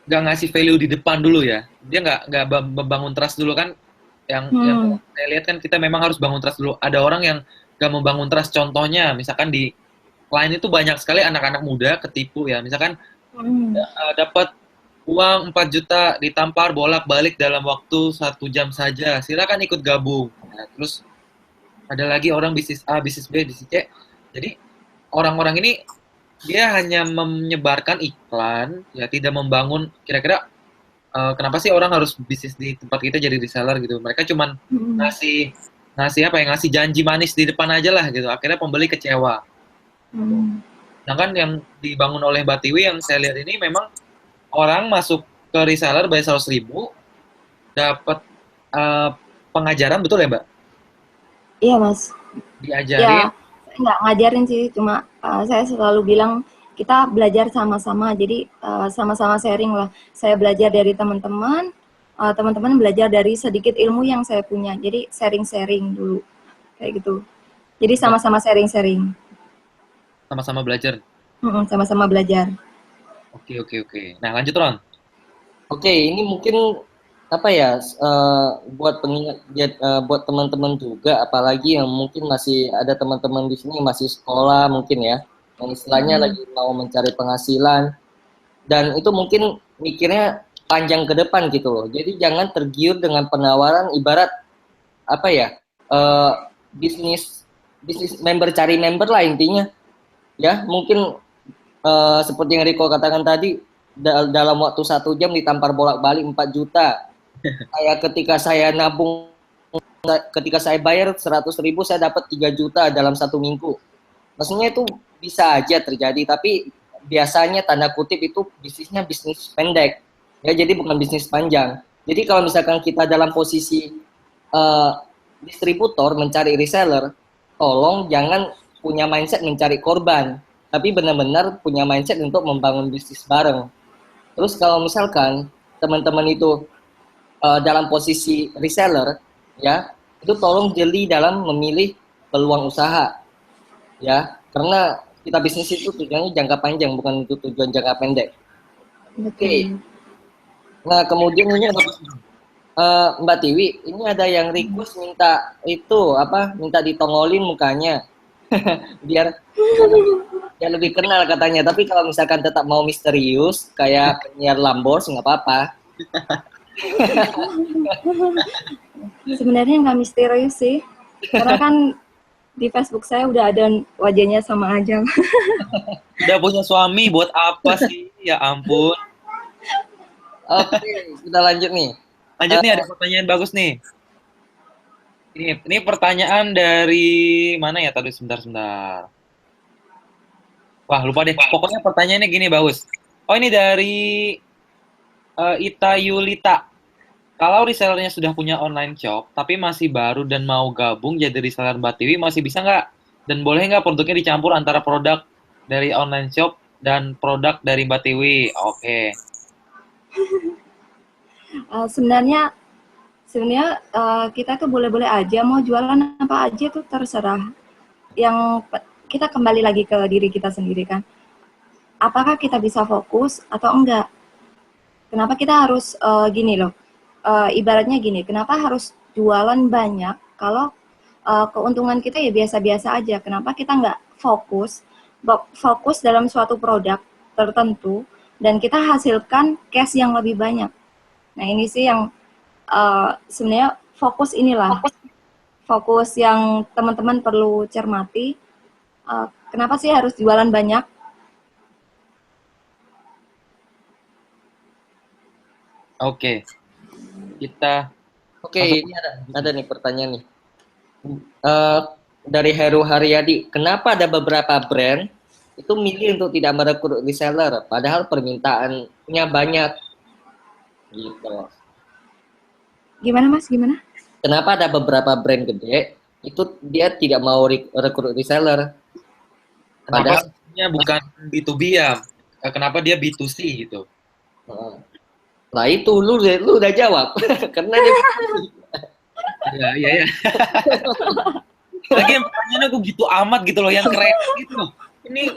nggak ngasih value di depan dulu ya. Dia nggak membangun trust dulu kan. Yang saya lihat kan kita memang harus bangun trust dulu. Ada orang yang nggak membangun trust. Contohnya, misalkan di klien itu banyak sekali anak-anak muda ketipu ya. Misalkan dapat uang 4 juta ditampar bolak-balik dalam waktu 1 jam saja. Silakan ikut gabung. Nah, terus ada lagi orang bisnis A, bisnis B, bisnis C. Jadi orang-orang ini dia hanya menyebarkan iklan, ya tidak membangun kira-kira kenapa sih orang harus bisnis di tempat kita jadi reseller gitu. Mereka cuman ngasih ngasih apa ya, ngasih janji manis di depan aja lah gitu. Akhirnya pembeli kecewa. Sedangkan yang dibangun oleh Mbak Tiwi yang saya lihat ini memang orang masuk ke reseller bayar 100.000 dapat pengajaran, betul ya Mbak? Iya Mas. Diajarin. Ya, saya nggak ngajarin sih, cuma saya selalu bilang kita belajar sama-sama, jadi sama-sama sharing lah. Saya belajar dari teman-teman, teman-teman belajar dari sedikit ilmu yang saya punya, jadi sharing-sharing dulu, kayak gitu. Jadi sama-sama sharing-sharing. Sama-sama belajar. Sama-sama belajar. Oke. Nah lanjut Ron. Oke, ini mungkin apa ya buat pengingat buat teman-teman juga, apalagi yang mungkin masih ada teman-teman di sini masih sekolah mungkin ya, yang istilahnya lagi mau mencari penghasilan dan itu mungkin mikirnya panjang ke depan gitu loh. Jadi jangan tergiur dengan penawaran ibarat apa ya bisnis member cari member lah intinya ya. Mungkin seperti yang Riko katakan tadi, dalam waktu 1 jam ditampar bolak-balik 4 juta. Kayak ketika saya nabung, ketika saya bayar 100.000, saya dapat 3 juta dalam 1 minggu. Maksudnya itu bisa aja terjadi, tapi biasanya tanda kutip itu bisnisnya bisnis pendek. Ya, jadi bukan bisnis panjang. Jadi kalau misalkan kita dalam posisi distributor mencari reseller, tolong jangan punya mindset mencari korban, tapi benar-benar punya mindset untuk membangun bisnis bareng. Terus kalau misalkan teman-teman itu dalam posisi reseller, ya itu tolong jeli dalam memilih peluang usaha, ya karena kita bisnis itu tujuannya jangka panjang, bukan untuk tujuan jangka pendek. Oke. Nah kemudian ini ada Mbak Tiwi, ini ada yang request minta itu apa? Minta ditongolin mukanya, biar lebih kenal katanya. Tapi kalau misalkan tetap mau misterius kayak penyiar Lambors nggak apa-apa. Sebenarnya nggak misterius sih, karena kan di Facebook saya udah ada wajahnya sama aja. Udah punya suami, buat apa sih? Ya ampun. Oke, kita lanjut nih. Lanjut nih, ada pertanyaan bagus nih. Ini pertanyaan dari mana ya? Tadi sebentar. Wah, lupa deh. Pokoknya pertanyaannya gini, bagus. Oh, ini dari Ita Yulita. Kalau resellernya sudah punya online shop, tapi masih baru dan mau gabung jadi reseller Mbak Tiwi, masih bisa nggak? Dan boleh nggak produknya dicampur antara produk dari online shop dan produk dari Mbak Tiwi? Oke. Sebenarnya kita tuh boleh-boleh aja mau jualan apa aja tuh terserah. Yang kita kembali lagi ke diri kita sendiri kan. Apakah kita bisa fokus atau enggak? Kenapa kita harus gini loh? Ibaratnya gini, kenapa harus jualan banyak kalau keuntungan kita ya biasa-biasa aja? Kenapa kita nggak fokus dalam suatu produk tertentu dan kita hasilkan cash yang lebih banyak? Nah ini sih yang sebenarnya fokus yang teman-teman perlu cermati. Kenapa sih harus jualan banyak? Oke. Ini ada nih pertanyaan nih. Dari Heru Haryadi, kenapa ada beberapa brand itu milih untuk tidak merekrut reseller padahal permintaannya banyak? Gitu. Gimana Mas? Gimana? Kenapa ada beberapa brand gede itu dia tidak mau rekrut reseller? Padahal bukan B2B ya. Kenapa dia B2C gitu? Nah itu lu udah jawab karena dia ya. Lagi yang pertanyaannya gue gitu amat gitu loh, yang keren gitu loh. Ini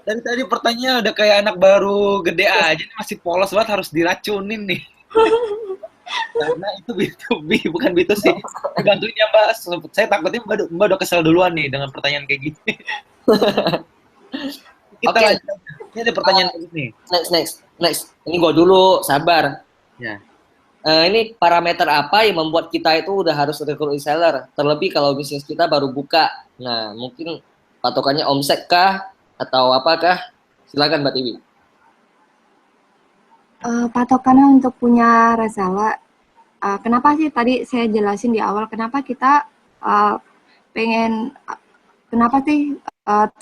dari tadi pertanyaannya udah kayak anak baru gede aja, ini masih polos banget, harus diracunin nih. Karena itu B2B, bukan B2C. Bantuin ya Mbak, saya takutnya Mbak udah kesel duluan nih dengan pertanyaan kayak gini. Kita Oke. lanjut. Ini ada pertanyaan lagi nih. Next. Ini gua dulu, sabar. Ya. Ini parameter apa yang membuat kita itu udah harus rekrut reseller? Terlebih kalau bisnis kita baru buka. Nah, mungkin patokannya omset kah? Atau apakah? Silakan Mbak Tiwi. Patokannya untuk punya reseller, kenapa sih tadi saya jelasin di awal, kenapa kita kenapa sih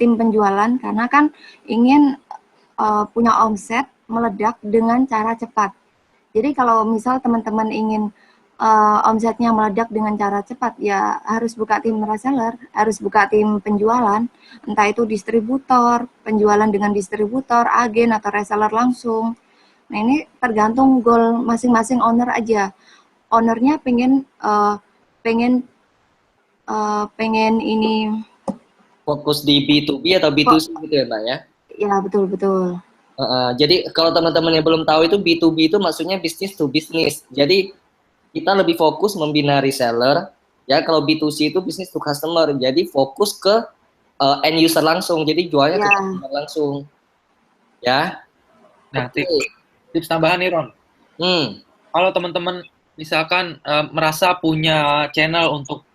tim penjualan? Karena kan ingin punya omset meledak dengan cara cepat. Jadi kalau misal teman-teman ingin omsetnya meledak dengan cara cepat, ya harus buka tim reseller, harus buka tim penjualan, entah itu distributor, penjualan dengan distributor, agen, atau reseller langsung. Nah ini tergantung goal masing-masing owner aja. Ownernya pengen ini. Fokus di B2B atau B2C gitu ya Mbak ya? Ya betul. Jadi kalau teman-teman yang belum tahu itu B2B itu maksudnya business to business. Jadi kita lebih fokus membina reseller. Ya kalau B2C itu business to customer. Jadi fokus ke end user langsung. Jadi jualnya ke customer langsung. Ya. Nah, tips tambahan nih Ron. Kalau teman-teman misalkan merasa punya channel untuk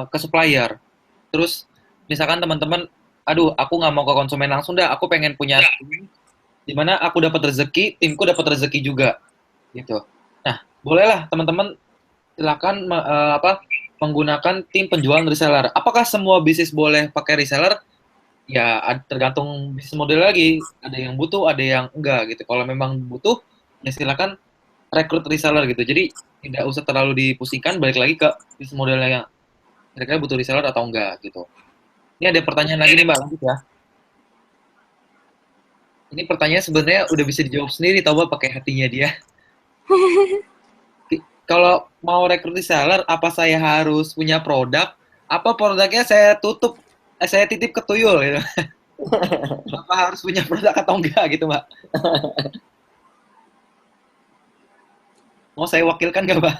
ke supplier, terus misalkan teman-teman, aduh aku nggak mau ke konsumen langsung dah, aku pengen punya di mana aku dapat rezeki, timku dapat rezeki juga, gitu. Nah, bolehlah teman-teman silakan menggunakan tim penjualan reseller. Apakah semua bisnis boleh pakai reseller? Ya tergantung bisnis model lagi. Ada yang butuh, ada yang enggak gitu. Kalau memang butuh, ya silakan rekrut reseller gitu. Jadi tidak usah terlalu dipusingkan, balik lagi ke bisnis modelnya yang kira-kira butuh reseller atau enggak gitu. Ini ada pertanyaan lagi nih Mbak, lanjut ya. Ini pertanyaan sebenarnya udah bisa dijawab sendiri, tau Mbak, pakai hatinya dia. Kalau mau rekrut reseller, apa saya harus punya produk? Apa produknya saya saya titip ke tuyul gitu? Apa harus punya produk atau enggak gitu Mbak? Mau saya wakilkan nggak Mbak?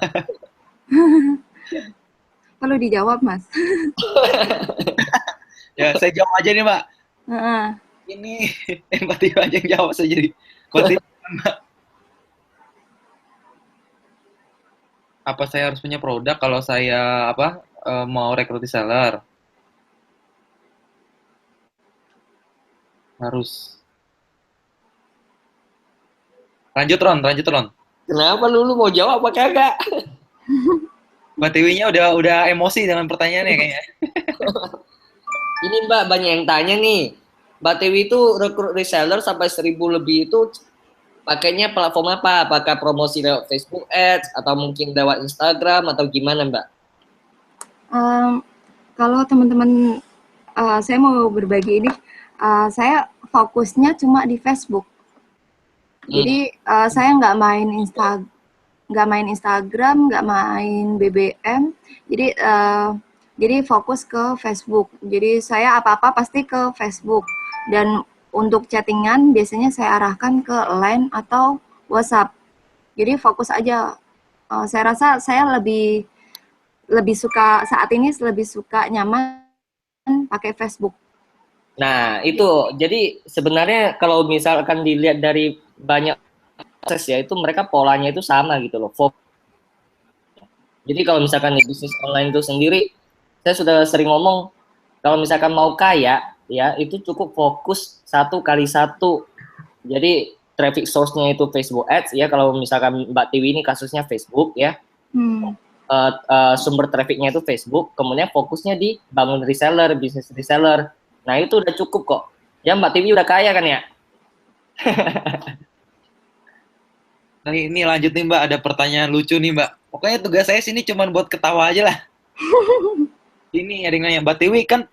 Perlu dijawab Mas. Ya saya jawab aja nih Mbak. Ini empati aja yang jawab saya jadi. Mbak. Apa saya harus punya produk kalau saya mau rekrut reseller? Harus. Lanjut Ron. Kenapa lu mau jawab apa kagak? Mbak Tiwinya udah emosi dengan pertanyaannya kayaknya. Ini Mbak banyak yang tanya nih. Mbak Tiwi itu rekrut reseller sampai 1.000 lebih itu pakainya platform apa? Apakah promosi lewat Facebook Ads atau mungkin lewat Instagram atau gimana Mbak? Kalau teman-teman saya mau berbagi ini, saya fokusnya cuma di Facebook. Jadi saya nggak main Instagram, nggak main BBM. Jadi fokus ke Facebook. Jadi saya apa-apa pasti ke Facebook. Dan untuk chattingan biasanya saya arahkan ke Line atau WhatsApp. Jadi fokus aja. Saya rasa saya lebih suka saat ini lebih suka nyaman pakai Facebook. Nah itu jadi sebenarnya kalau misalkan dilihat dari banyak proses ya itu mereka polanya itu sama gitu loh. Jadi kalau misalkan di bisnis online itu sendiri, saya sudah sering ngomong kalau misalkan mau kaya ya itu cukup fokus 1 kali 1. Jadi traffic source-nya itu Facebook Ads ya, kalau misalkan Mbak Tiwi ini kasusnya Facebook ya. Sumber trafficnya itu Facebook, kemudian fokusnya di bangun reseller, bisnis reseller. Nah itu udah cukup kok. Ya Mbak Tiwi udah kaya kan ya? Nah ini lanjut nih Mbak, ada pertanyaan lucu nih Mbak. Pokoknya tugas saya sini cuma buat ketawa aja lah. Ini ada yang nanya, Mbak Tiwi kan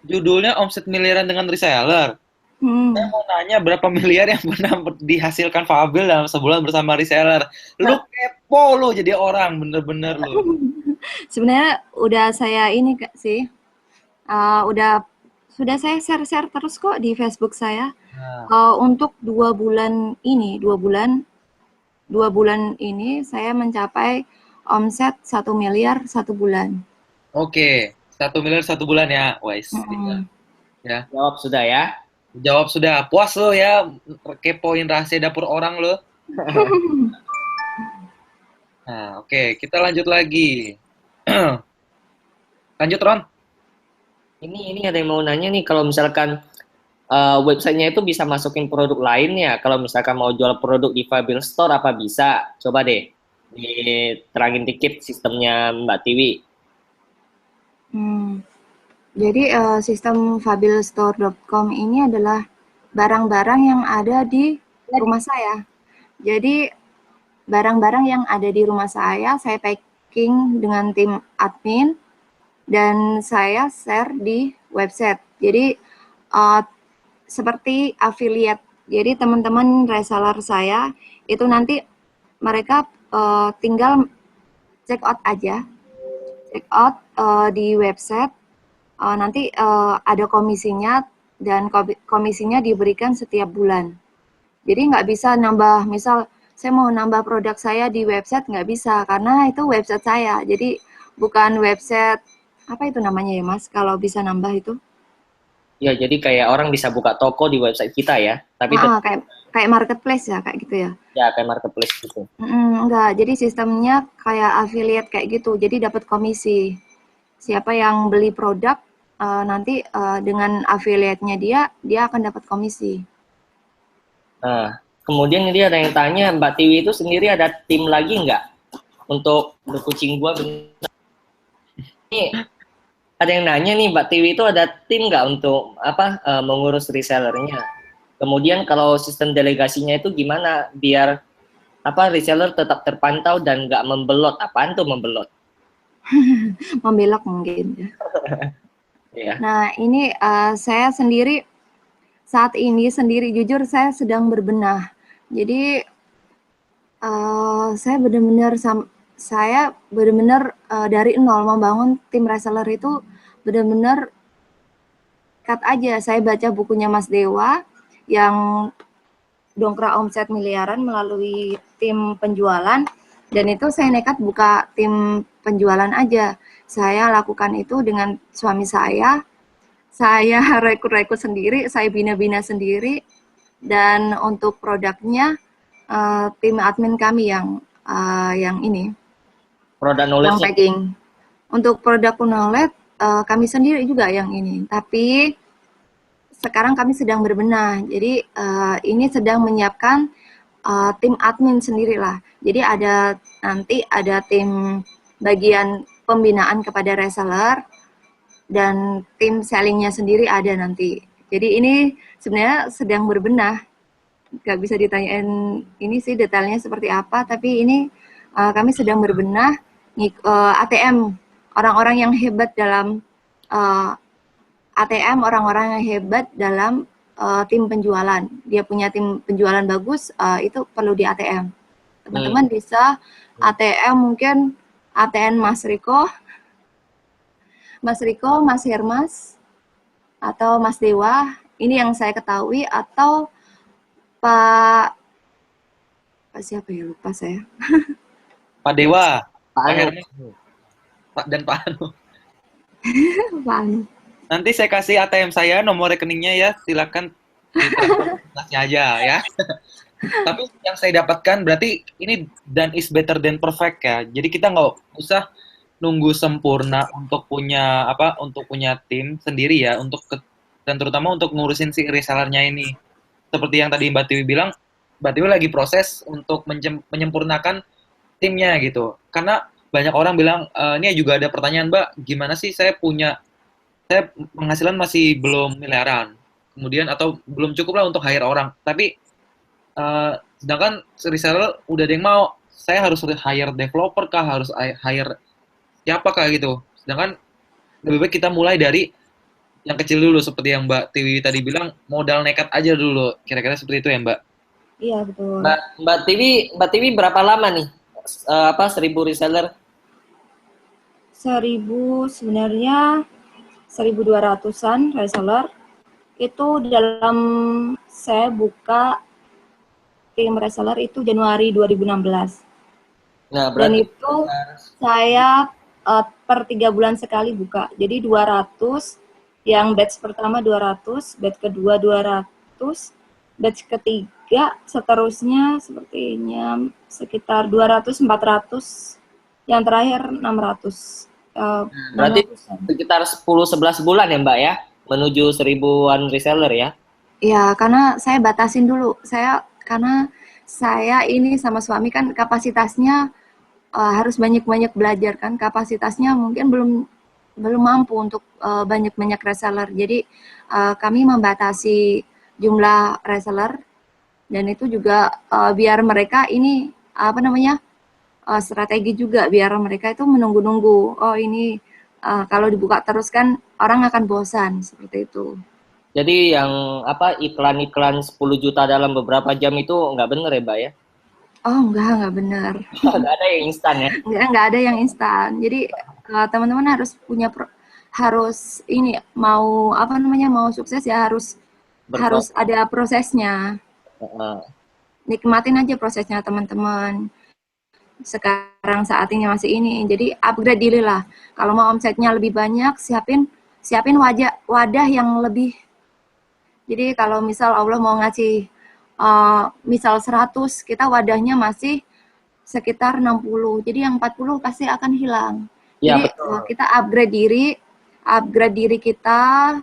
judulnya omset miliaran dengan reseller. Saya mau nanya berapa miliar yang pernah dihasilkan Fabel dalam sebulan bersama reseller. Lu kepo lu jadi orang, bener-bener lu. Sebenarnya udah saya ini sih, sudah saya share-share terus kok di Facebook saya. Nah, Untuk 2 bulan ini, 2 bulan ini saya mencapai omset 1 miliar 1 bulan. oke, 1 miliar 1 bulan ya, wise. Mm. Ya, Jawab sudah ya. jawab sudah. Puas lo ya, kepoin rahasia dapur orang lo. Nah, oke, kita lanjut lagi. Lanjut, Ron. Ini ada yang mau nanya nih, kalau misalkan websitenya itu bisa masukin produk lain ya. Kalau misalkan mau jual produk di Fabil Store apa bisa? Coba deh diterangin dikit sistemnya Mbak Tiwi. Hmm. Jadi sistem fabilstore.com ini adalah barang-barang yang ada di rumah saya. Jadi barang-barang yang ada di rumah saya packing dengan tim admin dan saya share di website. Jadi seperti affiliate. Jadi teman-teman reseller saya itu nanti mereka tinggal check out aja, check out di website. Nanti ada komisinya dan komisinya diberikan setiap bulan. Jadi nggak bisa nambah, misal saya mau nambah produk saya di website nggak bisa karena itu website saya. Jadi bukan website apa itu namanya ya Mas? Kalau bisa nambah itu? Ya, jadi kayak orang bisa buka toko di website kita ya, tapi itu Kayak marketplace ya kayak gitu ya? ya kayak marketplace gitu. Enggak, jadi sistemnya kayak affiliate kayak gitu. Jadi dapat komisi. Siapa yang beli produk nanti dengan affiliate-nya dia akan dapat komisi. Nah, kemudian ini ada yang tanya, Mbak Tiwi itu sendiri ada tim lagi nggak untuk kucing gua? Ini ada yang nanya nih, Mbak Tiwi itu ada tim nggak untuk mengurus resellernya? Kemudian kalau sistem delegasinya itu gimana biar reseller tetap terpantau dan nggak membelot? Apaan tuh membelot? Membelok mungkin ya. Ya. Nah ini saya sendiri saat ini jujur saya sedang berbenah. Jadi saya benar-benar dari nol membangun tim reseller itu benar-benar cut aja. Saya baca bukunya Mas Dewa yang dongkrak omset miliaran melalui tim penjualan dan itu saya nekat buka tim penjualan aja. Saya lakukan itu dengan suami saya rekrut sendiri, saya bina-bina sendiri dan untuk produknya tim admin kami yang ini Produk yang knowledge-nya. packing. Untuk produk knowledge kami sendiri juga yang ini, tapi sekarang kami sedang berbenah. Jadi ini sedang menyiapkan tim admin sendirilah. Jadi nanti ada tim bagian pembinaan kepada reseller dan tim sellingnya sendiri ada nanti. Jadi ini sebenarnya sedang berbenah. Gak bisa ditanyain ini sih detailnya seperti apa, tapi ini kami sedang berbenah ATM, orang-orang yang hebat dalam ATM, orang-orang yang hebat dalam tim penjualan. Dia punya tim penjualan bagus, itu perlu di ATM. Teman-teman bisa ATM mungkin ATM Mas Riko, Mas Hermas, atau Mas Dewa. Ini yang saya ketahui, atau Pak siapa ya, lupa saya. Pak Dewa, Pak Anu. Hermes, dan Pak Anu. Pak Anu. Nanti saya kasih ATM saya, nomor rekeningnya ya, silakan ditransfernya aja ya. Tapi yang saya dapatkan berarti ini done is better than perfect ya. Jadi kita nggak usah nunggu sempurna untuk punya tim sendiri ya, dan terutama untuk ngurusin si resellernya ini. Seperti yang tadi Mbak Tiwi bilang, Mbak Tiwi lagi proses untuk menyempurnakan timnya gitu. Karena banyak orang bilang, ini juga ada pertanyaan, Mbak, gimana sih saya penghasilan masih belum miliaran, kemudian atau belum cukup lah untuk hire orang. Tapi sedangkan reseller udah ada yang mau, saya harus hire developer kah, harus hire siapa kah gitu. Sedangkan lebih baik kita mulai dari yang kecil dulu, seperti yang Mbak Tiwi tadi bilang, modal nekat aja dulu. Kira-kira seperti itu ya, Mbak? Iya, betul. Mbak Tiwi berapa lama nih 1000 reseller? sebenarnya 1.200-an reseller. Itu dalam saya buka tim reseller itu Januari 2016. Nah, Dan berarti itu saya per 3 bulan sekali buka. Jadi 200, yang batch pertama 200, batch kedua 200, batch ketiga seterusnya sepertinya sekitar 200, 400, yang terakhir 600. berarti sekitar 10-11 bulan ya Mbak ya, menuju 1000-an reseller ya? Ya, karena saya batasin dulu. Karena saya ini sama suami kan kapasitasnya harus banyak-banyak belajar kan. Kapasitasnya mungkin belum mampu untuk banyak-banyak reseller. Jadi kami membatasi jumlah reseller, dan itu juga biar mereka ini apa namanya strategi juga, biar mereka itu menunggu-nunggu. Oh ini kalau dibuka terus kan orang akan bosan seperti itu. Jadi yang apa iklan-iklan 10 juta dalam beberapa jam itu nggak bener ya Mbak ya? Oh nggak benar. Nggak ada yang instan ya? Nggak ada yang instan. Jadi teman-teman harus ini mau apa namanya mau sukses ya harus ada prosesnya. Nikmatin aja prosesnya teman-teman. Sekarang saat ini masih ini, jadi upgrade diri lah. Kalau mau omsetnya lebih banyak, siapin wadah yang lebih. Jadi kalau misal Allah mau ngasih misal 100, kita wadahnya masih sekitar 60. Jadi yang 40 pasti akan hilang. Ya, jadi betul. Kita upgrade diri kita.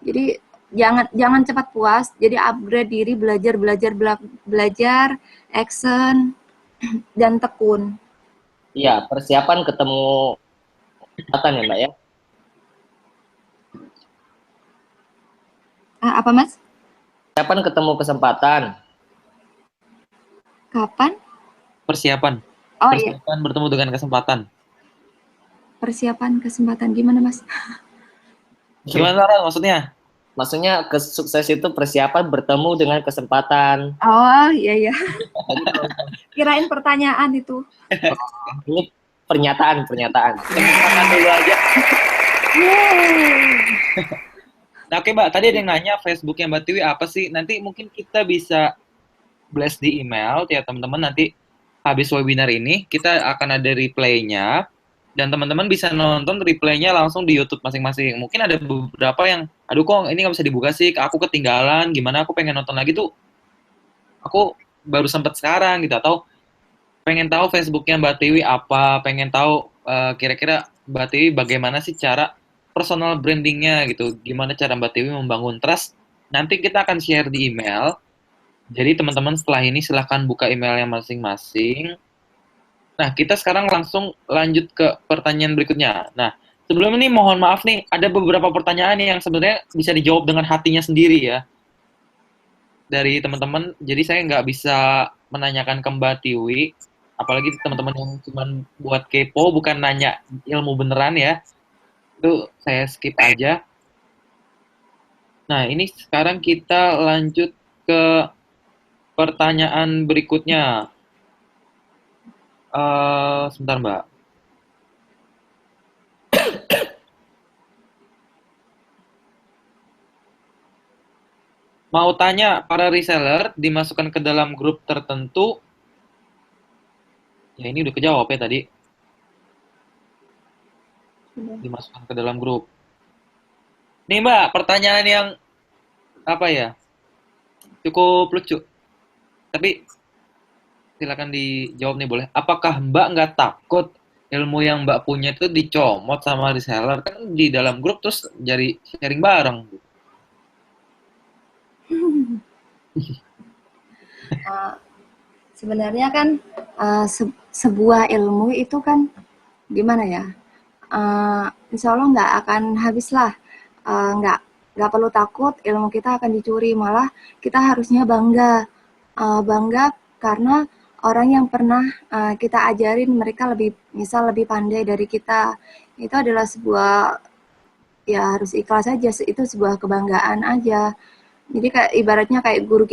Jadi jangan cepat puas. Jadi upgrade diri, belajar, action dan tekun. Iya, persiapan ketemu kesempatan ya Mbak ya? Apa Mas? Persiapan ketemu kesempatan. Kapan? Persiapan. Oh persiapan iya. Bertemu dengan kesempatan. Persiapan kesempatan gimana Mas? Gimana Ran, maksudnya? Maksudnya sukses itu persiapan bertemu dengan kesempatan. Oh iya. Kirain pertanyaan itu. Ini pernyataan. Kesempatan dulu aja. Nah, oke Mbak, tadi ada yang nanya Facebooknya Mbak Tiwi apa sih? Nanti mungkin kita bisa blast di email ya teman-teman. Nanti habis webinar ini kita akan ada replaynya. Dan teman-teman bisa nonton replaynya langsung di YouTube masing-masing. Mungkin ada beberapa yang, aduh kok ini nggak bisa dibuka sih, aku ketinggalan, gimana aku pengen nonton lagi tuh, aku baru sempet sekarang gitu, atau pengen tahu Facebooknya Mbak Tiwi apa, pengen tahu kira-kira Mbak Tiwi bagaimana sih cara personal brandingnya gitu, gimana cara Mbak Tiwi membangun trust, nanti kita akan share di email. Jadi teman-teman setelah ini silahkan buka emailnya masing-masing. Nah, kita sekarang langsung lanjut ke pertanyaan berikutnya. Nah, sebelum ini mohon maaf nih, ada beberapa pertanyaan yang sebenarnya bisa dijawab dengan hatinya sendiri ya. Dari teman-teman, jadi saya nggak bisa menanyakan ke Mbak Tiwi, apalagi teman-teman yang cuma buat kepo, bukan nanya ilmu beneran ya. Itu saya skip aja. Nah, ini sekarang kita lanjut ke pertanyaan berikutnya. Sebentar Mbak. Mau tanya, para reseller dimasukkan ke dalam grup tertentu. Ya ini udah kejawab ya tadi. Dimasukkan ke dalam grup. Nih Mbak, pertanyaan yang apa ya? Cukup lucu. Tapi silakan dijawab nih boleh. Apakah Mbak nggak takut ilmu yang Mbak punya itu dicomot sama reseller? Kan di dalam grup terus jadi sharing bareng. Sebenarnya kan sebuah ilmu itu kan gimana ya? Insya Allah nggak akan habis lah. Nggak perlu takut ilmu kita akan dicuri. Malah kita harusnya bangga karena orang yang pernah kita ajarin, mereka lebih pandai dari kita. Itu adalah sebuah, ya harus ikhlas aja, itu sebuah kebanggaan aja. Jadi kayak ibaratnya kayak guru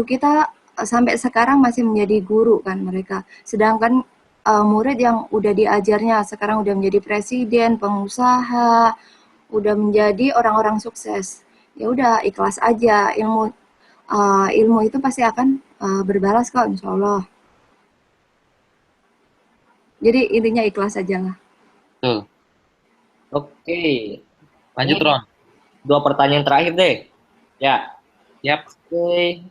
kita sampai sekarang masih menjadi guru kan mereka. Sedangkan murid yang udah diajarnya sekarang udah menjadi presiden, pengusaha, udah menjadi orang-orang sukses. Ya udah ikhlas aja, ilmu itu pasti akan berbalas kok, insya Allah. Jadi intinya ikhlas aja lah. Tuh. Oke. Lanjut, Ini Ron. 2 pertanyaan terakhir deh. Ya. Yap. Oke.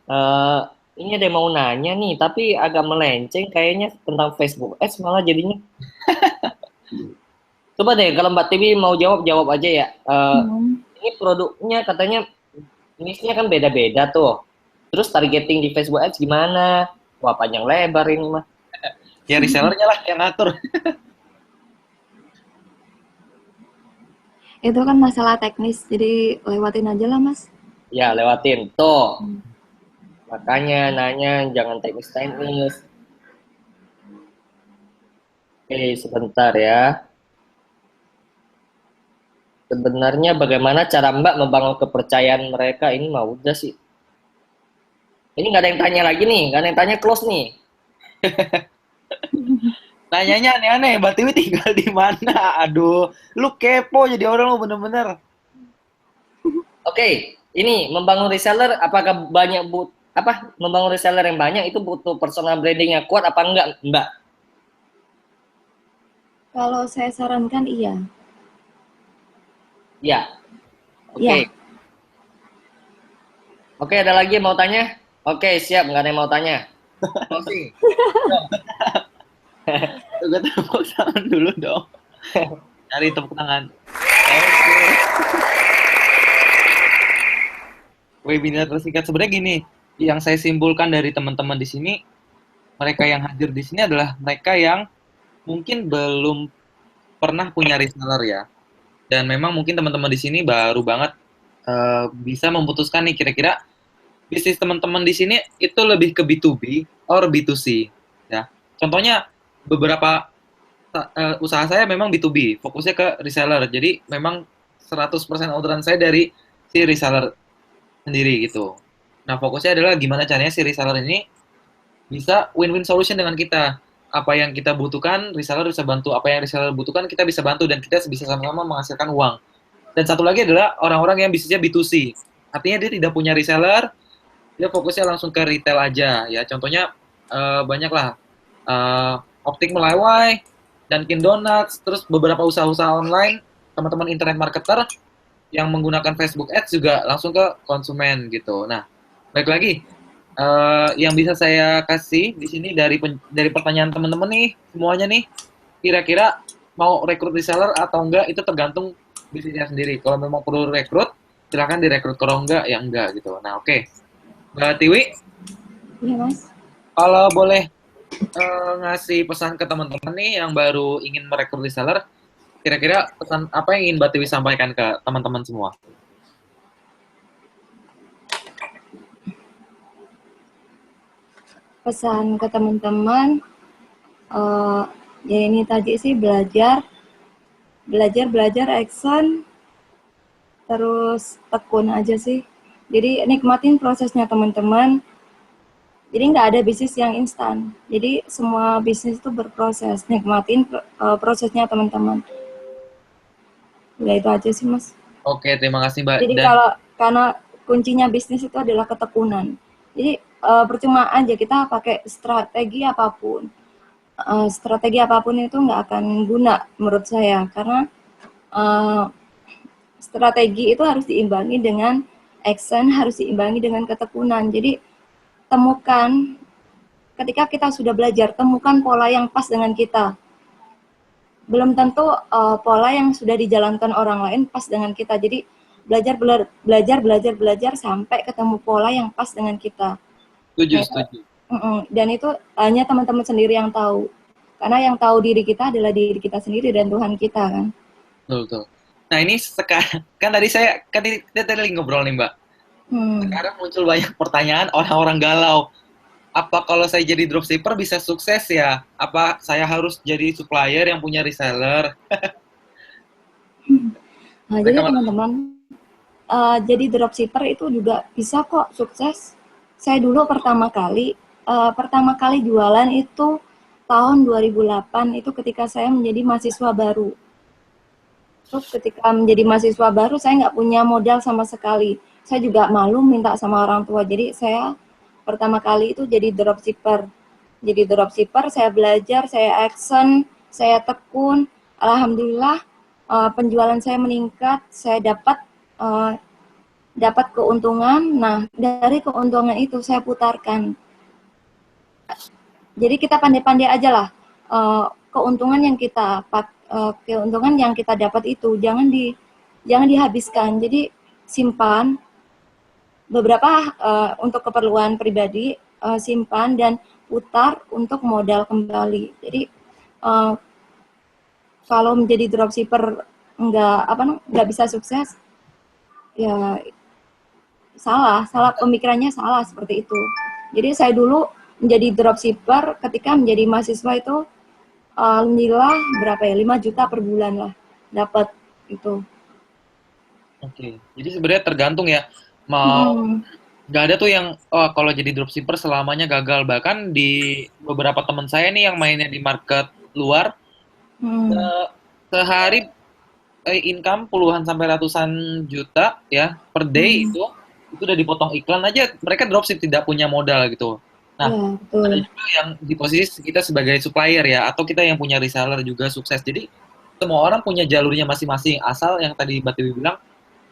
Ini ada yang mau nanya nih, tapi agak melenceng kayaknya tentang Facebook Ads malah jadinya. Coba deh kalau Mbak Tiwi mau jawab aja ya. Ini produknya katanya niche-nya kan beda-beda tuh. Terus targeting di Facebook Ads gimana? Wah, panjang lebar ini mah. Ya resellernya lah yang ngatur. Itu kan masalah teknis, jadi lewatin aja lah, Mas. Ya, lewatin. Tuh. Makanya nanya jangan teknis-teknis. Oke, sebentar ya. Sebenarnya bagaimana cara Mbak membangun kepercayaan mereka? Ini mah udah sih. Ini nggak ada yang tanya lagi nih, nggak ada yang tanya close nih. Nanyanya aneh-aneh, Mbak Tiwi tinggal di mana? Aduh, lu kepo jadi orang lu bener-bener. Oke, ini membangun reseller, apakah membangun reseller yang banyak itu butuh personal branding yang kuat apa enggak, Mbak? Kalau saya sarankan iya. Iya. Oke. Iya. Oke, ada lagi yang mau tanya? Oke, siap, nggak ada yang mau tanya. Closing. Gue tepuk tangan dulu dong. Cari tepuk tangan. Webinar tersingkat sebenarnya gini, yang saya simpulkan dari teman-teman di sini, mereka yang hadir di sini adalah mereka yang mungkin belum pernah punya reseller ya. Dan memang mungkin teman-teman di sini baru banget bisa memutuskan nih kira-kira bisnis teman-teman di sini itu lebih ke B2B or B2C ya. Contohnya beberapa usaha saya memang B2B, fokusnya ke reseller. Jadi memang 100% orderan saya dari si reseller sendiri gitu. Nah, fokusnya adalah gimana caranya si reseller ini bisa win-win solution dengan kita. Apa yang kita butuhkan, reseller bisa bantu. Apa yang reseller butuhkan, kita bisa bantu. Dan kita bisa sama-sama menghasilkan uang. Dan satu lagi adalah orang-orang yang bisnisnya B2C. Artinya dia tidak punya reseller, dia fokusnya langsung ke retail aja. Ya, contohnya banyaklah Optik Melawai, Dunkin Donuts, terus beberapa usaha-usaha online, teman-teman internet marketer yang menggunakan Facebook Ads juga langsung ke konsumen gitu. Nah, baik lagi, yang bisa saya kasih di sini dari pertanyaan teman-teman nih, semuanya nih, kira-kira mau rekrut reseller atau enggak, itu tergantung bisnisnya sendiri. Kalau memang perlu rekrut, silahkan direkrut. Kalau enggak, ya enggak gitu. Nah, oke. Mbak Tiwi? Iya, Mas. Kalau boleh ngasih pesan ke teman-teman nih yang baru ingin merekrut reseller, kira-kira pesan apa yang ingin Mbak Tiwi sampaikan ke teman-teman semua? Pesan ke teman-teman, ya ini tadi sih belajar action, terus tekun aja sih. Jadi nikmatin prosesnya teman-teman. Jadi nggak ada bisnis yang instan. Jadi semua bisnis itu berproses. Nikmatin prosesnya teman-teman. Ya itu aja sih, Mas. Oke, terima kasih Mbak. Jadi karena kuncinya bisnis itu adalah ketekunan. Jadi percuma aja kita pakai strategi apapun. Strategi apapun itu nggak akan guna menurut saya, karena strategi itu harus diimbangi dengan action, harus diimbangi dengan ketekunan. Jadi temukan, ketika kita sudah belajar, temukan pola yang pas dengan kita. Belum tentu pola yang sudah dijalankan orang lain pas dengan kita. Jadi belajar sampai ketemu pola yang pas dengan kita. Setuju. Dan itu hanya teman-teman sendiri yang tahu. Karena yang tahu diri kita adalah diri kita sendiri dan Tuhan kita kan. Betul. Nah ini sekarang, kan tadi kita tadi ngobrol nih Mbak. Sekarang muncul banyak pertanyaan orang-orang galau. Apa kalau saya jadi dropshipper bisa sukses ya? Apa saya harus jadi supplier yang punya reseller? Nah, jadi teman-teman, jadi dropshipper itu juga bisa kok sukses. Saya dulu pertama kali jualan itu tahun 2008 itu ketika saya menjadi mahasiswa baru. Terus ketika menjadi mahasiswa baru saya nggak punya modal sama sekali. Saya juga malu minta sama orang tua. Jadi saya pertama kali itu jadi dropshipper. Jadi dropshipper, saya belajar, saya action, saya tekun. Alhamdulillah penjualan saya meningkat, saya dapat keuntungan. Nah, dari keuntungan itu saya putarkan. Jadi kita pandai-pandai aja lah. Keuntungan yang kita dapat itu jangan dihabiskan. Jadi simpan beberapa untuk keperluan pribadi, simpan dan putar untuk modal kembali. Jadi kalau menjadi dropshipper nggak bisa sukses, ya salah pemikirannya salah seperti itu. Jadi saya dulu menjadi dropshipper ketika menjadi mahasiswa itu alhamdulillah berapa ya, 5 juta per bulan lah dapat itu. Oke, jadi sebenarnya tergantung ya, mau nggak ada tuh yang kalau jadi dropshipper selamanya gagal. Bahkan di beberapa teman saya nih yang mainnya di market luar, sehari income puluhan sampai ratusan juta ya per day itu udah dipotong iklan aja, mereka dropship tidak punya modal gitu. Nah, ada juga yang di posisi kita sebagai supplier ya, atau kita yang punya reseller juga sukses. Jadi semua orang punya jalurnya masing-masing, asal yang tadi Mbak Tiwi bilang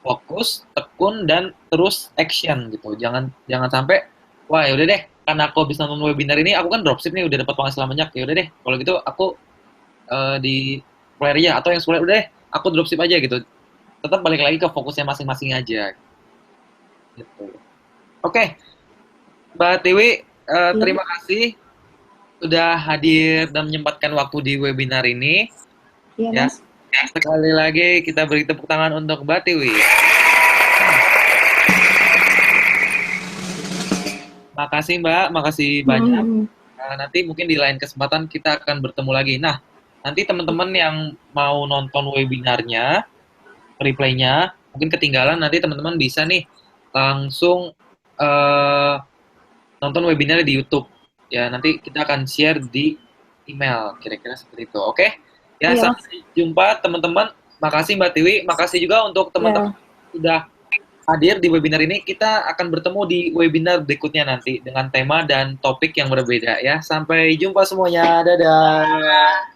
fokus, tekun, dan terus action gitu. Jangan sampai wah ya udah deh, karena aku habis nonton webinar ini, aku kan dropship nih udah dapat penghasilan banyak, ya udah deh kalau gitu aku di supplier aja, atau yang supplier udah deh aku dropship aja gitu. Tetap balik lagi ke fokusnya masing-masing aja gitu. Oke, Mbak Tiwi, terima kasih sudah hadir dan menyempatkan waktu di webinar ini. Iya, Mas. Sekali lagi kita beri tepuk tangan untuk Mbak Tiwi. Makasih Mbak, makasih banyak. Nanti mungkin di lain kesempatan kita akan bertemu lagi. Nah, nanti teman-teman yang mau nonton webinarnya, replaynya, mungkin ketinggalan, nanti teman-teman bisa nih langsung nonton webinarnya di YouTube. Ya, nanti kita akan share di email, kira-kira seperti itu. Oke? Ya, sampai jumpa teman-teman. Makasih Mbak Tiwi, makasih juga untuk teman-teman sudah hadir di webinar ini. Kita akan bertemu di webinar berikutnya nanti dengan tema dan topik yang berbeda ya. Sampai jumpa semuanya. Dadah.